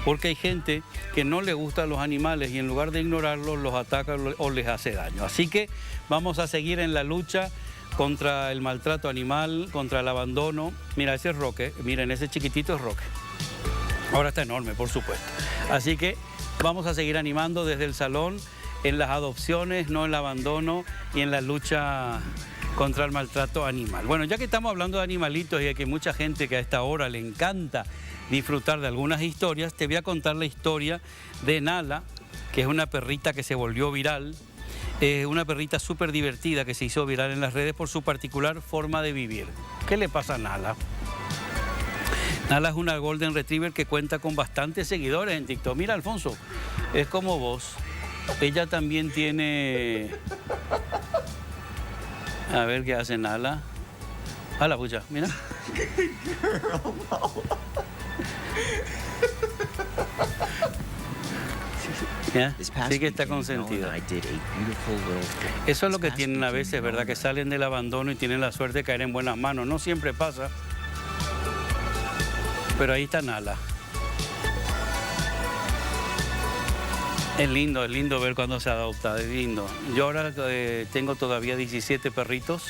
Speaker 1: porque hay gente que no le gustan los animales y en lugar de ignorarlos los ataca o les hace daño. Así que vamos a seguir en la lucha contra el maltrato animal, contra el abandono. Mira, ese es Roque, miren, ese chiquitito es Roque. Ahora está enorme, por supuesto. Así que vamos a seguir animando desde el salón en las adopciones, no en el abandono y en la lucha contra el maltrato animal. Bueno, ya que estamos hablando de animalitos y de que hay mucha gente que a esta hora le encanta disfrutar de algunas historias, te voy a contar la historia de Nala, que es una perrita que se volvió viral. Una perrita súper divertida que se hizo viral en las redes por su particular forma de vivir. ¿Qué le pasa a Nala? Nala es una Golden Retriever que cuenta con bastantes seguidores en TikTok. Mira, Alfonso, es como vos. Ella también tiene... A ver qué hace Nala. A la pucha, mira. ¿Ya? Sí que está consentida. Eso es lo que tienen a veces, ¿verdad? Que salen del abandono y tienen la suerte de caer en buenas manos. No siempre pasa. Pero ahí está Nala. Es lindo ver cuando se adopta, es lindo. Yo ahora tengo todavía 17 perritos.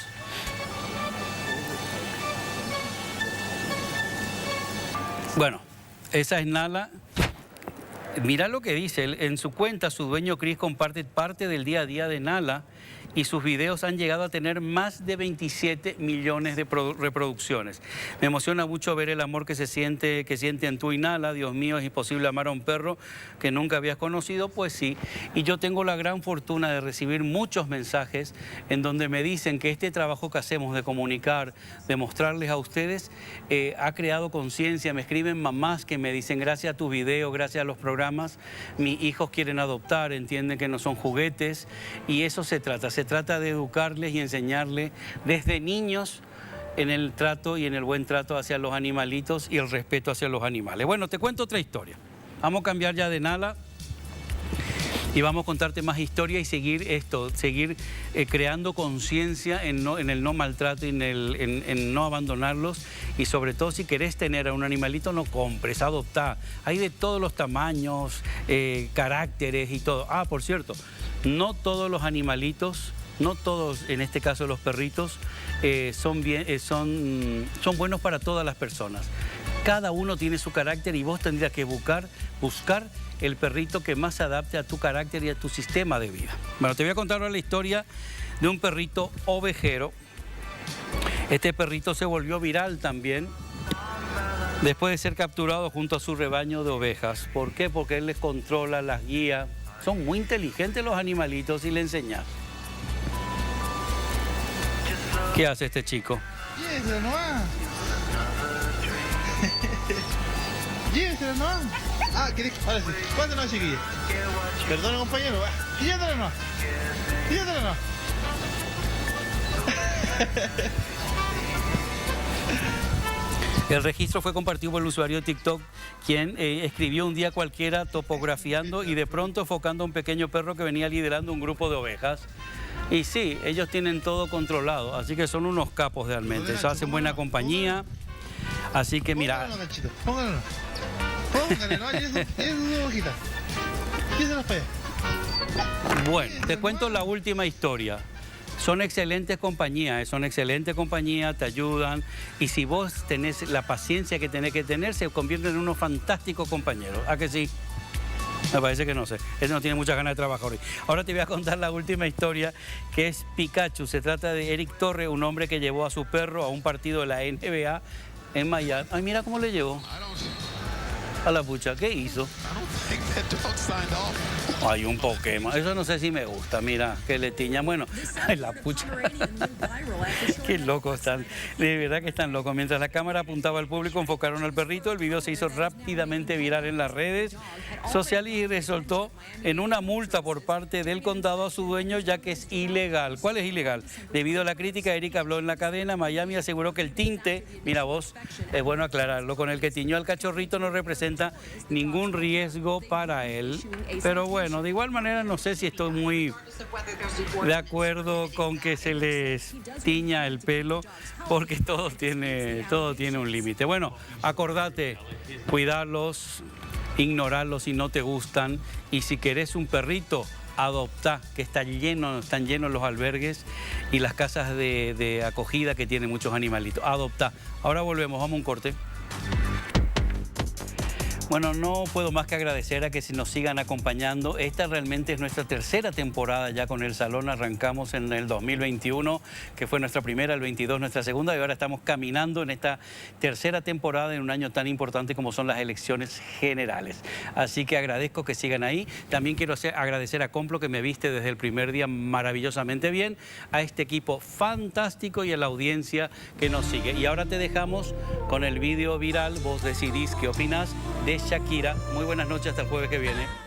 Speaker 1: Bueno, esa es Nala. Mira lo que dice, en su cuenta su dueño Chris comparte parte del día a día de Nala y sus videos han llegado a tener más de 27 millones de reproducciones. Me emociona mucho ver el amor que sienten tú y Nala. Dios mío, ¿es imposible amar a un perro que nunca habías conocido? Pues sí, y yo tengo la gran fortuna de recibir muchos mensajes en donde me dicen que este trabajo que hacemos de comunicar, de mostrarles a ustedes, ha creado conciencia. Me escriben mamás que me dicen, gracias a tu video, gracias a los programas, mis hijos quieren adoptar, entienden que no son juguetes, y eso se trata de educarles y enseñarles desde niños en el trato y en el buen trato hacia los animalitos y el respeto hacia los animales. Bueno, te cuento otra historia. Vamos a cambiar ya de Nala y vamos a contarte más historias y seguir creando conciencia en el no maltrato y en no abandonarlos. Y sobre todo, si querés tener a un animalito, no compres, adoptá. Hay de todos los tamaños, caracteres y todo. Ah, por cierto, no todos los animalitos, no todos, en este caso los perritos, son buenos para todas las personas. Cada uno tiene su carácter y vos tendrías que buscar el perrito que más se adapte a tu carácter y a tu sistema de vida. Bueno, te voy a contar ahora la historia de un perrito ovejero. Este perrito se volvió viral también después de ser capturado junto a su rebaño de ovejas. ¿Por qué? Porque él les controla, las guía. Son muy inteligentes los animalitos y le enseñas. ¿Qué hace este chico?
Speaker 4: Lléveselo nomás. Lléveselo nomás. Ah, ¿querés? Ahora sí. ¿Cuánto no, chiquilla? Perdón, compañero. Lléveselo nomás. Lléveselo nomás.
Speaker 1: El registro fue compartido por el usuario de TikTok, quien escribió un día cualquiera topografiando y de pronto enfocando a un pequeño perro que venía liderando un grupo de ovejas. Y sí, ellos tienen todo controlado, así que son unos capos realmente. Eso hacen buena compañía. Así que mira.
Speaker 4: Póngalo, póngale, ¿no? Y eso es una hojita. Y eso las pega.
Speaker 1: Bueno, te cuento la última historia. Son excelentes compañías, te ayudan y si vos tenés la paciencia que tenés que tener, se convierten en unos fantásticos compañeros. ¿A que sí? Me parece que no sé. Ese no tiene muchas ganas de trabajar hoy. Ahora te voy a contar la última historia, que es Pikachu. Se trata de Eric Torre, un hombre que llevó a su perro a un partido de la NBA en Miami. Ay, mira cómo le llevó. A la pucha, ¿qué hizo? Hay un Pokémon. Eso no sé si me gusta. Mira, que le tiñan. Bueno, ay, la pucha. Qué locos están. De verdad que están locos. Mientras la cámara apuntaba al público, enfocaron al perrito. El video se hizo rápidamente viral en las redes sociales y resultó en una multa por parte del condado a su dueño, ya que es ilegal. ¿Cuál es ilegal? Debido a la crítica, Eric habló en la cadena. Miami aseguró que el tinte, mira vos, es bueno aclararlo, con el que tiñó al cachorrito no representa ningún riesgo para él. Pero bueno, de igual manera no sé si estoy muy de acuerdo con que se les tiña el pelo, porque todo tiene un límite. Bueno, acordate, cuidarlos, ignorarlos si no te gustan, y si querés un perrito, adoptá, que están llenos los albergues y las casas de acogida que tienen muchos animalitos. Adoptá. Ahora volvemos, vamos a un corte. Bueno, no puedo más que agradecer a que nos sigan acompañando. Esta realmente es nuestra tercera temporada ya con El Salón. Arrancamos en el 2021, que fue nuestra primera, el 22 nuestra segunda, y ahora estamos caminando en esta tercera temporada en un año tan importante como son las elecciones generales. Así que agradezco que sigan ahí. También quiero agradecer a Complo, que me viste desde el primer día maravillosamente bien, a este equipo fantástico y a la audiencia que nos sigue. Y ahora te dejamos con el vídeo viral. Vos decidís qué opinás de Shakira. Muy buenas noches, hasta el jueves que viene.